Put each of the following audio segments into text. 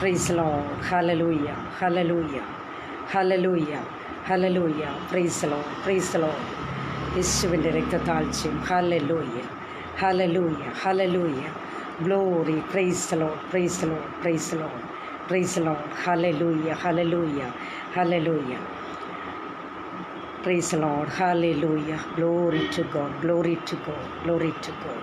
Price Lord. Hallelujah, hallelujah, hallelujah, hallelujah. Praise Lord, praise Lord. യേശുവിൻ്റെ രക്തത്താഴ്ചയും hallelujah, hallelujah, hallelujah. Glory. Praise Lord, praise Lord, praise Lord, praise Lord. Hallelujah, hallelujah, hallelujah. Praise Lord. Hallelujah. Glory to God, glory to God, glory to God.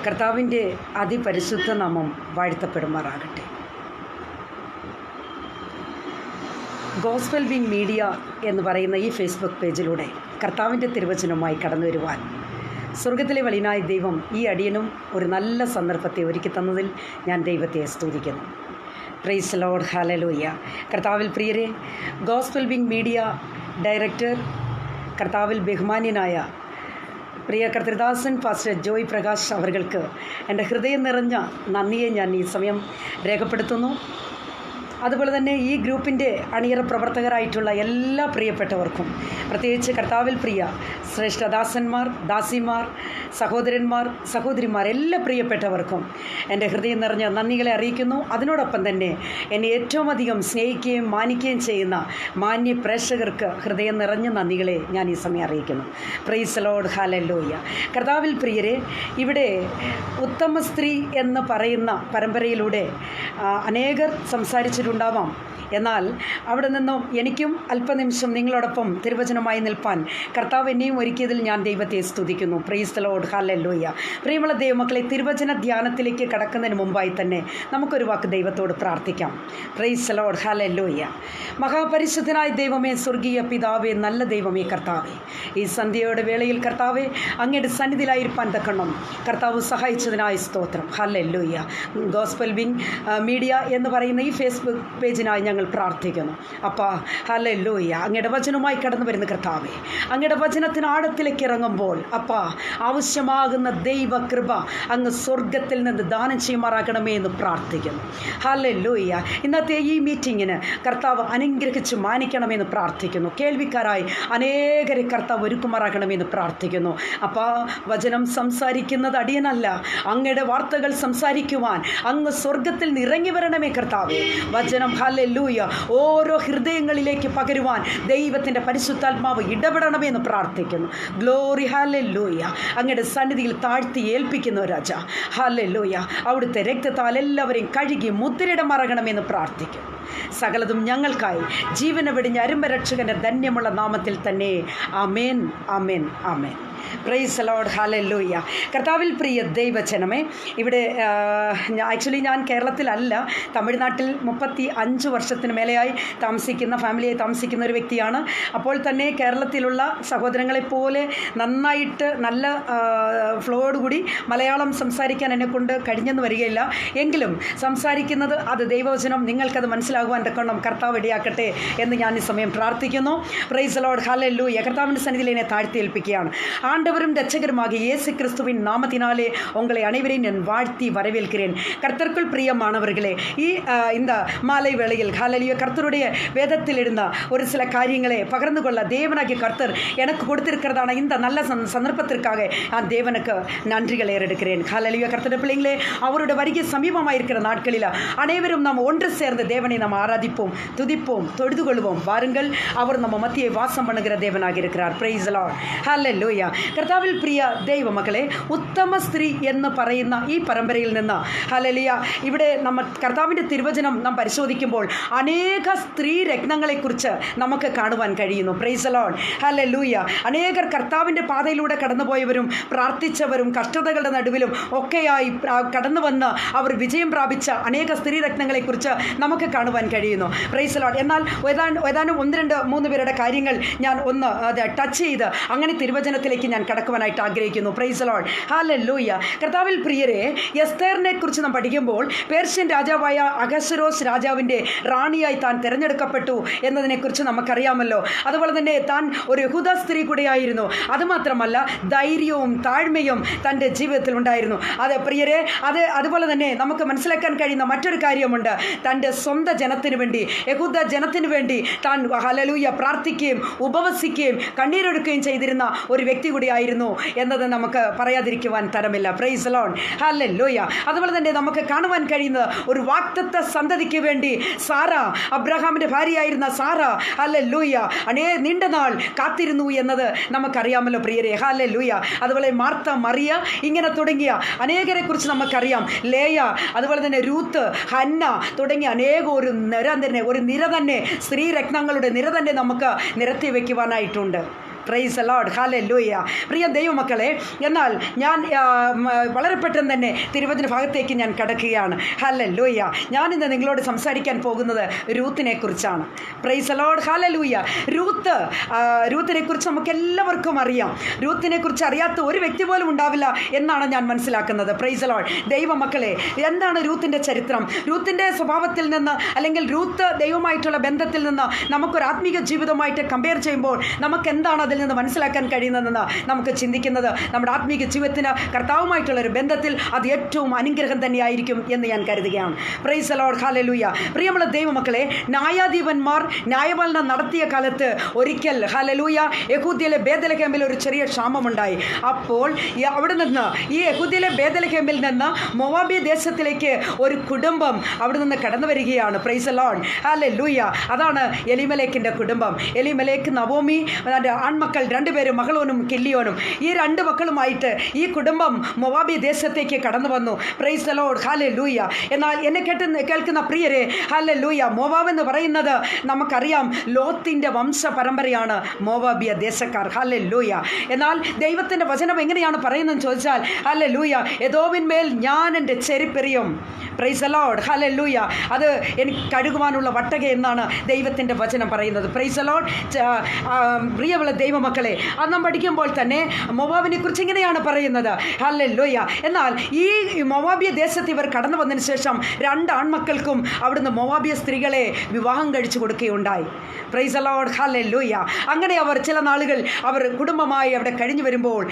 കർത്താവിൻ്റെ അതിപരിശുദ്ധ നാമം വാഴ്ത്തപ്പെടുമാറാകട്ടെ. Gospel wing media എന്ന് പറയുന്ന ഈ Facebook പേജിലൂടെ കർത്താവിൻ്റെ തിരുവചനവുമായി കടന്നു വരുവാൻ സ്വർഗത്തിലെ വലിയനായ ദൈവം ഈ അടിയനും ഒരു നല്ല സന്ദർഭത്തെ ഒരുക്കി തന്നതിൽ ഞാൻ ദൈവത്തെ സ്തുതിക്കുന്നു. Praise Lord. ഹല്ലേലൂയ. കർത്താവിൽ പ്രിയരെ, ഗോസ്പൽ വിങ് മീഡിയ ഡയറക്ടർ കർത്താവിൽ ബഹുമാന്യനായ പ്രിയ കർത്തൃദാസൻ പാസ്റ്റർ ജോയ് പ്രകാശ് അവർക്ക് എൻ്റെ ഹൃദയം നിറഞ്ഞ നന്ദിയെ ഞാൻ ഈ സമയം രേഖപ്പെടുത്തുന്നു. അതുപോലെ തന്നെ ഈ ഗ്രൂപ്പിൻ്റെ അണിയറ പ്രവർത്തകരായിട്ടുള്ള എല്ലാ പ്രിയപ്പെട്ടവർക്കും, പ്രത്യേകിച്ച് കർത്താവിൽ പ്രിയ ശ്രേഷ്ഠദാസന്മാർ, ദാസിമാർ, സഹോദരന്മാർ, സഹോദരിമാർ, എല്ലാ പ്രിയപ്പെട്ടവർക്കും എൻ്റെ ഹൃദയം നിറഞ്ഞ നന്ദികളെ അറിയിക്കുന്നു. അതിനോടൊപ്പം തന്നെ എന്നെ ഏറ്റവും അധികം സ്നേഹിക്കുകയും മാനിക്കുകയും ചെയ്യുന്ന മാന്യ പ്രേക്ഷകർക്ക് ഹൃദയം നിറഞ്ഞ നന്ദികളെ ഞാൻ ഈ സമയം അറിയിക്കുന്നു. Praise Lord. ഹല്ലേലൂയ. കർത്താവിൽ പ്രിയരെ, ഇവിടെ ഉത്തമ സ്ത്രീ എന്ന് പറയുന്ന പരമ്പരയിലൂടെ അനേകർ സംസാരിച്ചിട്ടുണ്ടാവാം. എന്നാൽ അവിടെ നിന്നും എനിക്കും അല്പനിമിഷം നിങ്ങളോടൊപ്പം തിരുവചനമായി നിൽപ്പാൻ കർത്താവ് എന്നെയും ഒരുക്കിയതിൽ ഞാൻ ദൈവത്തെ സ്തുതിക്കുന്നു. Price the Lord. ഹല്ലേലൂയ. പ്രിയമുള്ള ദൈവമക്കളെ, തിരുവചന ധ്യാനത്തിലേക്ക് കടക്കുന്നതിന് മുമ്പായി തന്നെ നമുക്കൊരു വാക്ക് ദൈവത്തോട് പ്രാർത്ഥിക്കാം. Price the Lord. ഹല്ലേലൂയ. മഹാപരിശുദ്ധനായ ദൈവമേ, സ്വർഗീയ പിതാവേ, നല്ല ദൈവമേ, കർത്താവേ, ഈ സന്ധ്യയുടെ വേളയിൽ കർത്താവേ അങ്ങയുടെ സന്നിധിയിലായിരിക്കാൻ തക്കണം കർത്താവ് സഹായിച്ചതിനായി സ്തോത്രം. ഹല്ലേലൂയ. ഗോസ്പൽ വിങ് മീഡിയ എന്ന് പറയുന്ന ഈ ഫേസ്ബുക്ക് പേജിനായി ഞങ്ങൾ പ്രാർത്ഥിക്കുന്നു. അപ്പാ, ഹല്ലേലൂയ. അങ്ങയുടെ വചനവുമായി കടന്നു വരുന്ന കർത്താവേ, അങ്ങയുടെ വചനത്തിന് ആഴത്തിലേക്ക് ഇറങ്ങുമ്പോൾ അപ്പാ ആവശ്യമാകുന്ന ദൈവകൃപ അങ്ങ് സ്വർഗത്തിൽ നിന്ന് ദാനം ചെയ്യുമാറാകണമേ എന്ന് പ്രാർത്ഥിക്കുന്നു. ഹല്ലേലൂയ. ഇന്നത്തെ ഈ മീറ്റിങ്ങിന് കർത്താവ് അനുഗ്രഹിച്ച് മാനിക്കണമെന്ന് പ്രാർത്ഥിക്കുന്നു. കേൾവിക്കാരായി അനേകരെ കർത്താവ് ഒരുക്കുമാറാകണമെന്ന് പ്രാർത്ഥിക്കുന്നു. അപ്പാ, വചനം സംസാരിക്കുന്നത് അടിയനല്ല, അങ്ങയുടെ വാർത്തകൾ സംസാരിക്കുവാൻ അങ്ങ് സ്വർഗത്തിൽ നിന്ന് ഇറങ്ങി വരണമേ കർത്താവേ. വചനം ഹല്ലേലൂയ ഓരോ ഹൃദയങ്ങളിലേക്ക് പകരുവാൻ ദൈവത്തിൻ്റെ പരിശുദ്ധാത്മാവ് ഇടപെടണമെന്ന് പ്രാർത്ഥിക്കുന്നു. ഗ്ലോറി. ഹല്ലേലൂയ. അങ്ങയുടെ സന്നിധിയിൽ താഴ്ത്തി ഏൽപ്പിക്കുന്നു രാജ. ഹല്ലേലൂയ. അവിടുത്തെ രക്തത്താൽ എല്ലാവരെയും കഴുകി മുദ്രയുടെ മറകണമെന്ന് പ്രാർത്ഥിക്കുന്നു. സകലതും ഞങ്ങൾക്കായി ജീവനെ വെടിഞ്ഞ അരുമ്പരക്ഷകൻ്റെ ധന്യമുള്ള നാമത്തിൽ തന്നെ. Amen, amen, amen. Praise the Lord. Hallelujah. കർത്താവിൽ പ്രിയ ദൈവജനമേ, ഇവിടെ ആക്ച്വലി ഞാൻ കേരളത്തിലല്ല, തമിഴ്നാട്ടിൽ 35 വർഷത്തിന് മേലെയായി ഫാമിലിയായി താമസിക്കുന്ന ഒരു വ്യക്തിയാണ്. അപ്പോൾ തന്നെ കേരളത്തിലുള്ള സഹോദരങ്ങളെപ്പോലെ നന്നായിട്ട് നല്ല ഫ്ലോയോടുകൂടി മലയാളം സംസാരിക്കാൻ എന്നെക്കൊണ്ട് കഴിഞ്ഞെന്ന് വരികയില്ല. എങ്കിലും സംസാരിക്കുന്നത് അത് ദൈവവചനം നിങ്ങൾക്കത് മനസ്സിലാകുവാൻ തക്കവണ്ണം കർത്താവ് ഇടയാക്കട്ടെ എന്ന് ഞാൻ ഈ സമയം പ്രാർത്ഥിക്കുന്നു. Price the Lord. ഹല്ലേലൂയ. കർത്താവിൻ്റെ സന്നിധിയിൽ എന്നെ താഴ്ത്തി ഏൽപ്പിക്കുകയാണ്. ஆண்டவரும் இரட்சகருமாகிய இயேசு கிறிஸ்துவின் நாமத்தினாலே உங்களை அனைவரையும் நான் வாழ்த்தி வரவேற்கிறேன். கர்த்தருக்குள் பிரியமானவர்களே, இந்த மாலை வேளையில் ஹல்லேலூயா கர்த்தருடைய வேதத்தில் இருந்த ஒரு சில காரியங்களை பகிர்ந்து கொள்ள தேவனாகிய கர்த்தர் எனக்கு கொடுத்திருக்கிறதான இந்த நல்ல சந்தர்ப்பத்திற்காக நான் தேவனுக்கு நன்றிகளை ஏறெடுக்கிறேன். ஹல்லேலூயா. கர்த்தருடைய பிள்ளைங்களே, அவருடைய வருகை சமீபமாக இருக்கிற நாட்களில் அனைவரும் நாம் ஒன்று சேர்ந்த தேவனை நாம் ஆராதிப்போம், துதிப்போம், தொழுது கொள்வோம். வாருங்கள், அவர் நம்ம மத்தியை வாசம் பண்ணுகிற தேவனாக இருக்கிறார். Praise the Lord. ഹല്ലേലൂയ. കർത്താവിൽ പ്രിയ ദൈവ മക്കളെ, ഉത്തമ സ്ത്രീ എന്ന് പറയുന്ന ഈ പരമ്പരയിൽ നിന്ന് ഹല്ലേലൂയ, ഇവിടെ നമ്മൾ കർത്താവിൻ്റെ തിരുവചനം നാം പരിശോധിക്കുമ്പോൾ അനേക സ്ത്രീ രത്നങ്ങളെക്കുറിച്ച് നമുക്ക് കാണുവാൻ കഴിയുന്നു. Praise the Lord. ഹല്ലേലൂയ. അനേകർ കർത്താവിൻ്റെ പാതയിലൂടെ കടന്നുപോയവരും പ്രാർത്ഥിച്ചവരും കഷ്ടതകളുടെ നടുവിലും ഒക്കെയായി കടന്നു വന്ന് അവർ വിജയം പ്രാപിച്ച അനേക സ്ത്രീ രത്നങ്ങളെക്കുറിച്ച് നമുക്ക് കാണുവാൻ കഴിയുന്നു. Praise the Lord. എന്നാൽ ഏതാനും 1-2-3 പേരുടെ കാര്യങ്ങൾ ഞാൻ ഒന്ന് ടച്ച് ചെയ്ത് അങ്ങനെ തിരുവചനത്തിലേക്ക് ഞാൻ കടക്കുവാനായിട്ട് ആഗ്രഹിക്കുന്നു. Price the Lord. ഹല്ലേലൂയ. കർത്താവിൽ പ്രിയരെ, എസ്തേറിനെ കുറിച്ച് നാം പഠിക്കുമ്പോൾ പേർഷ്യൻ രാജാവായ അഹസ്വേരോസ് രാജാവിൻ്റെ റാണിയായി താൻ തിരഞ്ഞെടുക്കപ്പെട്ടു എന്നതിനെക്കുറിച്ച് നമുക്കറിയാമല്ലോ. അതുപോലെ തന്നെ താൻ ഒരു യഹൂദ സ്ത്രീ കൂടെയായിരുന്നു. അതുമാത്രമല്ല, ധൈര്യവും താഴ്മയും തൻ്റെ ജീവിതത്തിൽ ഉണ്ടായിരുന്നു. അത് പ്രിയരെ, അതുപോലെ തന്നെ നമുക്ക് മനസ്സിലാക്കാൻ കഴിയുന്ന മറ്റൊരു കാര്യമുണ്ട്. തൻ്റെ സ്വന്തം ജനത്തിന് വേണ്ടി, യഹൂദ ജനത്തിന് വേണ്ടി താൻ ഹല്ലേലൂയ പ്രാർത്ഥിക്കുകയും ഉപവസിക്കുകയും കണ്ണീരൊഴുക്കുകയും ചെയ്തിരുന്ന ഒരു വ്യക്തി കൂടിയായിരുന്നു എന്നത് നമുക്ക് പറയാതിരിക്കുവാൻ തരമില്ല. Praise the Lord, hallelujah. അതുപോലെ തന്നെ നമുക്ക് കാണുവാൻ കഴിയുന്നത് ഒരു വാഗ്ദത്ത സന്തതിക്ക് വേണ്ടി സാറ, അബ്രഹാമിൻ്റെ ഭാര്യയായിരുന്ന സാറ, ഹല്ലേലൂയ, നീണ്ട നാൾ കാത്തിരുന്നു എന്നത് നമുക്കറിയാമല്ലോ പ്രിയരെ. ഹല്ലേലൂയ. അതുപോലെ മാർത്ത, മറിയ, ഇങ്ങനെ തുടങ്ങിയ അനേകരെ കുറിച്ച് നമുക്കറിയാം. ലേയ, അതുപോലെ തന്നെ രൂത്ത്, ഹന്ന തുടങ്ങിയ അനേകം ഒരു നിര തന്നെ സ്ത്രീരത്നങ്ങളുടെ നിര തന്നെ നമുക്ക് നിരത്തി വയ്ക്കുവാനായിട്ടുണ്ട്. Praise the Lord, hallelujah. പ്രിയ ദൈവമക്കളെ, എന്നാൽ ഞാൻ വളരെ പെട്ടെന്ന് തന്നെ തിരുവചന ഭാഗത്തേക്ക് ഞാൻ കടക്കുകയാണ്. ഹല്ലേലൂയ. ഞാനിന്ന് നിങ്ങളോട് സംസാരിക്കാൻ പോകുന്നത് രൂത്തിനെ കുറിച്ചാണ്. Praise the Lord, hallelujah. രൂത്തിനെ കുറിച്ച് നമുക്ക് എല്ലാവർക്കും അറിയാം. രൂത്തിനെ കുറിച്ച് അറിയാത്ത ഒരു വ്യക്തി പോലും ഉണ്ടാവില്ല എന്നാണ് ഞാൻ മനസ്സിലാക്കുന്നത്. Price the Lord. ദൈവമക്കളെ, എന്താണ് രൂത്തിൻ്റെ ചരിത്രം? രൂത്തിൻ്റെ സ്വഭാവത്തിൽ നിന്ന്, അല്ലെങ്കിൽ രൂത്ത് ദൈവമായിട്ടുള്ള ബന്ധത്തിൽ നിന്ന് നമുക്കൊരു ആത്മീക ജീവിതമായിട്ട് കമ്പയർ ചെയ്യുമ്പോൾ നമുക്ക് എന്താണ് അതിൽ നിന്ന് മനസ്സിലാക്കാൻ കഴിയുന്നതെന്ന് നമുക്ക് ചിന്തിക്കുന്നത്, നമ്മുടെ ആത്മീക ജീവിതത്തിന് കർത്താവുമായിട്ടുള്ളൊരു ബന്ധത്തിൽ അത് ഏറ്റവും അനുഗ്രഹം തന്നെയായിരിക്കും എന്ന് ഞാൻ കരുതുകയാണ്. Praise the Lord, hallelujah. പ്രിയമുള്ള ദൈവമക്കളെ, ന്യായാധിപന്മാർ ന്യായപാലനം നടത്തിയ കാലത്ത് ഒരിക്കൽ, ഹല്ലേലൂയ, യഹൂദ്യയിലെ ബേത്ലഹേമിൽ ഒരു ചെറിയ ക്ഷാമമുണ്ടായി. അപ്പോൾ അവിടെ നിന്ന്, ഈ യഹൂദ്യയിലെ ബേത്ലഹേമിൽ നിന്ന് മോവാബി ദേശത്തിലേക്ക് ഒരു കുടുംബം അവിടെ നിന്ന് കടന്നു വരികയാണ്. Price the Lord, hallelujah. അതാണ് എലിമലേക്കിൻ്റെ കുടുംബം. എലിമലേക്ക്, നവോമി, ആൺമക്കൾ രണ്ടുപേരും, മഹളോനും കില്ലിയോനും, ഈ രണ്ട് മക്കളുമായിട്ട് ഈ കുടുംബം മൊവാബി ദേശത്തേക്ക് കടന്നു വന്നു. Price the Lord, hallelujah. എന്നാൽ എന്നെ കേൾക്കുന്ന പ്രിയരെ, ഹല്ലേലൂയ, മോവാബ് എന്ന് പറയുന്നത് നമുക്കറിയാം, ലോത്തിൻ്റെ വംശ പരമ്പരയാണ് മോവാബിയ ദേശക്കാർ. ഹല്ലേലൂയ. എന്നാൽ ദൈവത്തിൻ്റെ വചനം എങ്ങനെയാണ് പറയുന്നതെന്ന് ചോദിച്ചാൽ, ഹല്ലേലൂയ, എദോമിന്മേൽ ഞാൻ എൻ്റെ ചെരിപ്പെറിയും. Praise the Lord, hallelujah. അത് എനിക്ക് കഴുകുവാനുള്ള വട്ടക എന്നാണ് ദൈവത്തിൻ്റെ വചനം പറയുന്നത്. Praise the Lord. പ്രിയമുള്ള ദൈവമക്കളെ, അത് നാം പഠിക്കുമ്പോൾ തന്നെ മൊവാബിനെ കുറിച്ച് ഇങ്ങനെയാണ് പറയുന്നത്. ഹല്ലേലൂയ. എന്നാൽ ഈ മൊവാബിയ ദേശത്ത് ഇവർ കടന്നു വന്നതിന് ശേഷം രണ്ട് ആൺമക്കൾക്കും അവിടുന്ന് മൊവാബിയ സ്ത്രീകളെ വിവാഹം കഴിച്ചു കൊടുക്കുകയുണ്ടായി. Praise the Lord, hallelujah. അങ്ങനെ അവർ ചില നാളുകൾ അവർ കുടുംബമായി അവിടെ കഴിഞ്ഞു വരുമ്പോൾ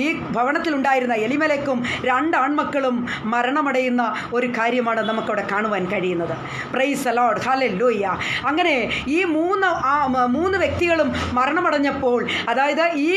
ഈ ഭവനത്തിലുണ്ടായിരുന്ന എലിമലേക്കും രണ്ട് ആൺമക്കളും മരണമടയുന്ന ഒരു കാര്യമാണ് നമുക്കവിടെ കാണുവാൻ കഴിയുന്നത്. Price the Lord, hallelujah. അങ്ങനെ ഈ മൂന്ന് വ്യക്തികളും മരണമടഞ്ഞപ്പോൾ, അതായത് ഈ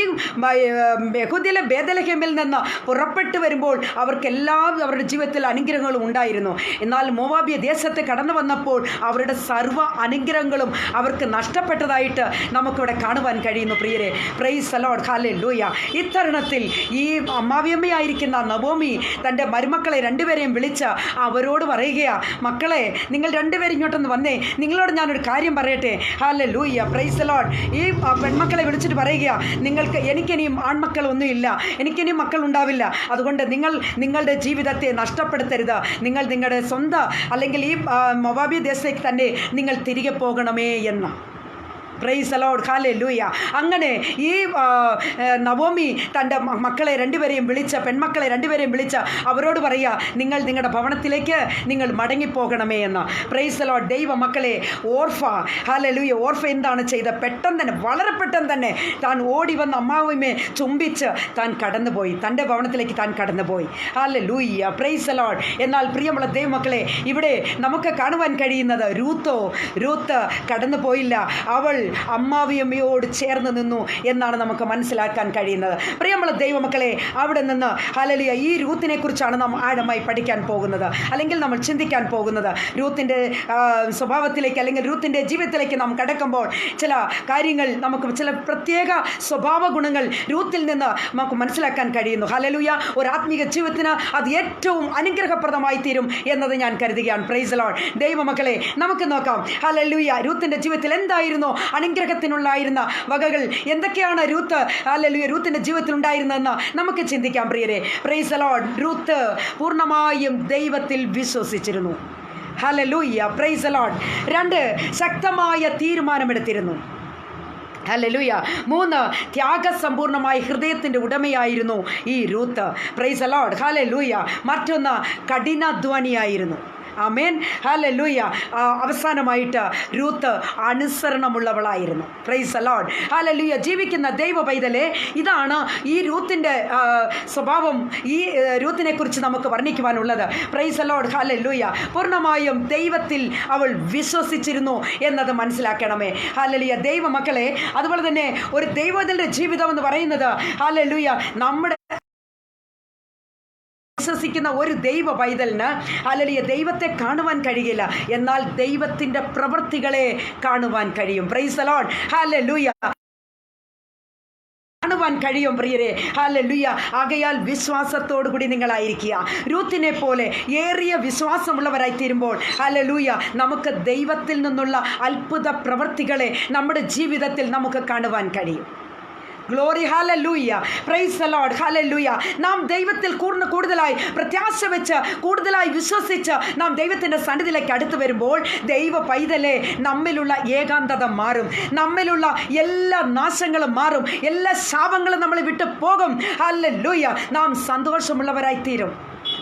യഹൂദ്യയിലെ ബേത്ലഹേമിൽ നിന്ന് പുറപ്പെട്ടു വരുമ്പോൾ അവർക്കെല്ലാം അവരുടെ ജീവിതത്തിൽ അനുഗ്രഹങ്ങളും ഉണ്ടായിരുന്നു. എന്നാൽ മോവാബിയ ദേശത്ത് കടന്നു വന്നപ്പോൾ അവരുടെ സർവ്വ അനുഗ്രഹങ്ങളും അവർക്ക് നഷ്ടപ്പെട്ടതായിട്ട് നമുക്കിവിടെ കാണുവാൻ കഴിയുന്നു. പ്രിയരെ, പ്രൈസ് ദി ലോർഡ്, ഹല്ലേലൂയ. ഇത്തരുണത്തിൽ ഈ അമ്മാവിയമ്മയായിരിക്കുന്ന നവോമി തൻ്റെ മരുമക്കളെ രണ്ടുപേരെയും വിളിച്ച് അവരോട് പറയുകയാ, മക്കളെ, നിങ്ങൾ രണ്ടുപേരും ഇങ്ങോട്ടൊന്ന് വന്നേ, നിങ്ങളോട് ഞാനൊരു കാര്യം പറയട്ടെ. Hallelujah, praise the Lord. ഈ പെൺമക്കളെ വിളിച്ചിട്ട് പറയുക, എനിക്കിനിയും ആൺമക്കളൊന്നുമില്ല, എനിക്കിനിയും മക്കൾ ഉണ്ടാവില്ല. അതുകൊണ്ട് നിങ്ങളുടെ ജീവിതത്തെ നഷ്ടപ്പെടുത്തരുത്. നിങ്ങൾ നിങ്ങളുടെ സ്വന്തം, അല്ലെങ്കിൽ ഈ മൊവാബി ദേശത്തേക്ക് തന്നെ നിങ്ങൾ തിരികെ പോകണമേ എന്ന്. Price the Lord, hallelujah. അങ്ങനെ ഈ നവോമി തൻ്റെ മക്കളെ രണ്ടുപേരെയും പെൺമക്കളെ രണ്ടുപേരെയും വിളിച്ച് അവരോട് പറയുക, നിങ്ങൾ നിങ്ങളുടെ ഭവനത്തിലേക്ക് നിങ്ങൾ മടങ്ങിപ്പോകണമേ എന്ന്. Price the Lord. ദൈവ മക്കളെ, ഓർഫ, ഹല്ലേലൂയ, ഓർഫ എന്താണ് ചെയ്തത്? പെട്ടെന്ന് തന്നെ, വളരെ പെട്ടെന്ന് തന്നെ താൻ ഓടി വന്ന് അമ്മാവിനെ ചുംബിച്ച് താൻ കടന്നുപോയി, തൻ്റെ ഭവനത്തിലേക്ക് താൻ കടന്നുപോയി. Hallelujah, praise the Lord. എന്നാൽ പ്രിയമുള്ള ദൈവമക്കളെ, ഇവിടെ നമുക്ക് കാണുവാൻ കഴിയുന്നത് രൂത്ത് കടന്നു പോയില്ല, അവൾ അമ്മാവിയമ്മയോട് ചേർന്ന് നിന്നു എന്നാണ് നമുക്ക് മനസ്സിലാക്കാൻ കഴിയുന്നത്. പ്രിയമുള്ള ദൈവമക്കളെ, അവിടെ നിന്ന് ഹല്ലേലൂയ, ഈ രൂത്തിനെ കുറിച്ചാണ് നാം ആഴമായി പഠിക്കാൻ പോകുന്നത്, അല്ലെങ്കിൽ നമ്മൾ ചിന്തിക്കാൻ പോകുന്നത്. രൂത്തിൻ്റെ സ്വഭാവത്തിലേക്ക്, അല്ലെങ്കിൽ രൂത്തിൻ്റെ ജീവിതത്തിലേക്ക് നാം കടക്കുമ്പോൾ ചില കാര്യങ്ങൾ, നമുക്ക് ചില പ്രത്യേക സ്വഭാവ ഗുണങ്ങൾ രൂത്തിൽ നിന്ന് നമുക്ക് മനസ്സിലാക്കാൻ കഴിയുന്നു. ഹല്ലേലൂയ. ഒരു ആത്മീക ജീവിതത്തിന് അത് ഏറ്റവും അനുഗ്രഹപ്രദമായി തീരും എന്നത് ഞാൻ കരുതുകയാണ്. Praise the Lord. ദൈവമക്കളെ, നമുക്ക് നോക്കാം. ഹല്ലേലൂയ, രൂത്തിൻ്റെ ജീവിതത്തിൽ എന്തായിരുന്നു അനുഗ്രഹത്തിനുണ്ടായിരുന്ന വകകൾ, എന്തൊക്കെയാണ് രൂത്തിൻ്റെ ജീവിതത്തിൽ ഉണ്ടായിരുന്നതെന്ന് നമുക്ക് ചിന്തിക്കാം. പ്രിയരെ, പ്രൈസ് ദി ലോർഡ്. രൂത്ത് പൂർണ്ണമായും ദൈവത്തിൽ വിശ്വസിച്ചിരുന്നു. Hallelujah, praise the Lord. 2 ശക്തമായ തീരുമാനമെടുത്തിരുന്നു. ഹല്ലേലൂയ. 3 ത്യാഗസമ്പൂർണമായ ഹൃദയത്തിൻ്റെ ഉടമയായിരുന്നു ഈ Ruth. Praise the Lord. Hallelujah. മറ്റൊന്ന് കഠിനാധ്വാനിയായിരുന്നു. ആമേൻ. ഹല്ലേലൂയ. അവസാനമായിട്ട് രൂത്ത് അനുസരണമുള്ളവളായിരുന്നു. Praise the Lord. ഹല്ലേലൂയ. ജീവിക്കുന്ന ദൈവ പൈതലേ, ഇതാണ് ഈ രൂത്തിൻ്റെ സ്വഭാവം. ഈ രൂത്തിനെ കുറിച്ച് നമുക്ക് വർണ്ണിക്കുവാനുള്ളത്. Praise the Lord. ഹല്ലേലൂയ. പൂർണ്ണമായും ദൈവത്തിൽ അവൾ വിശ്വസിച്ചിരുന്നു എന്നത് മനസ്സിലാക്കണമേ. ഹല്ലേലൂയ. ദൈവമക്കളെ, അതുപോലെ തന്നെ ഒരു ദൈവത്തിന്റെ ജീവിതം എന്ന് പറയുന്നത് ഹല്ലേലൂയ നമ്മുടെ വിശ്വസിക്കുന്ന ഒരു ദൈവ പൈതലിന് ഹല്ലേലൂയ ദൈവത്തെ കാണുവാൻ കഴിയില്ല, എന്നാൽ ദൈവത്തിൻ്റെ പ്രവൃത്തികളെ കാണുവാൻ കഴിയും. Price the Lord. ഹല്ലേലൂയ. കാണുവാൻ കഴിയും പ്രിയരെ. ഹല്ലേലൂയ. ആകയാൽ വിശ്വാസത്തോടു കൂടി നിങ്ങളായിരിക്കുക. രൂത്തിനെ പോലെ ഏറിയ വിശ്വാസമുള്ളവരായി തീരുമ്പോൾ ഹല്ലേലൂയ നമുക്ക് ദൈവത്തിൽ നിന്നുള്ള അത്ഭുത പ്രവൃത്തികളെ നമ്മുടെ ജീവിതത്തിൽ നമുക്ക് കാണുവാൻ കഴിയും. Glory. Hallelujah. Praise the Lord. Hallelujah. നാം ദൈവത്തിൽ കൂടുതലായി പ്രത്യാശ വെച്ച് കൂടുതലായി വിശ്വസിച്ച് നാം ദൈവത്തിൻ്റെ സന്നിധിയിലേക്ക് അടുത്ത് വരുമ്പോൾ ദൈവ പൈതലെ നമ്മിലുള്ള ഏകാന്തത മാറും, നമ്മിലുള്ള എല്ലാ നാശങ്ങളും മാറും, എല്ലാ ശാപങ്ങളും നമ്മളെ വിട്ടു പോകും. ഹല്ലേലൂയ. നാം സന്തോഷമുള്ളവരായി തീരും.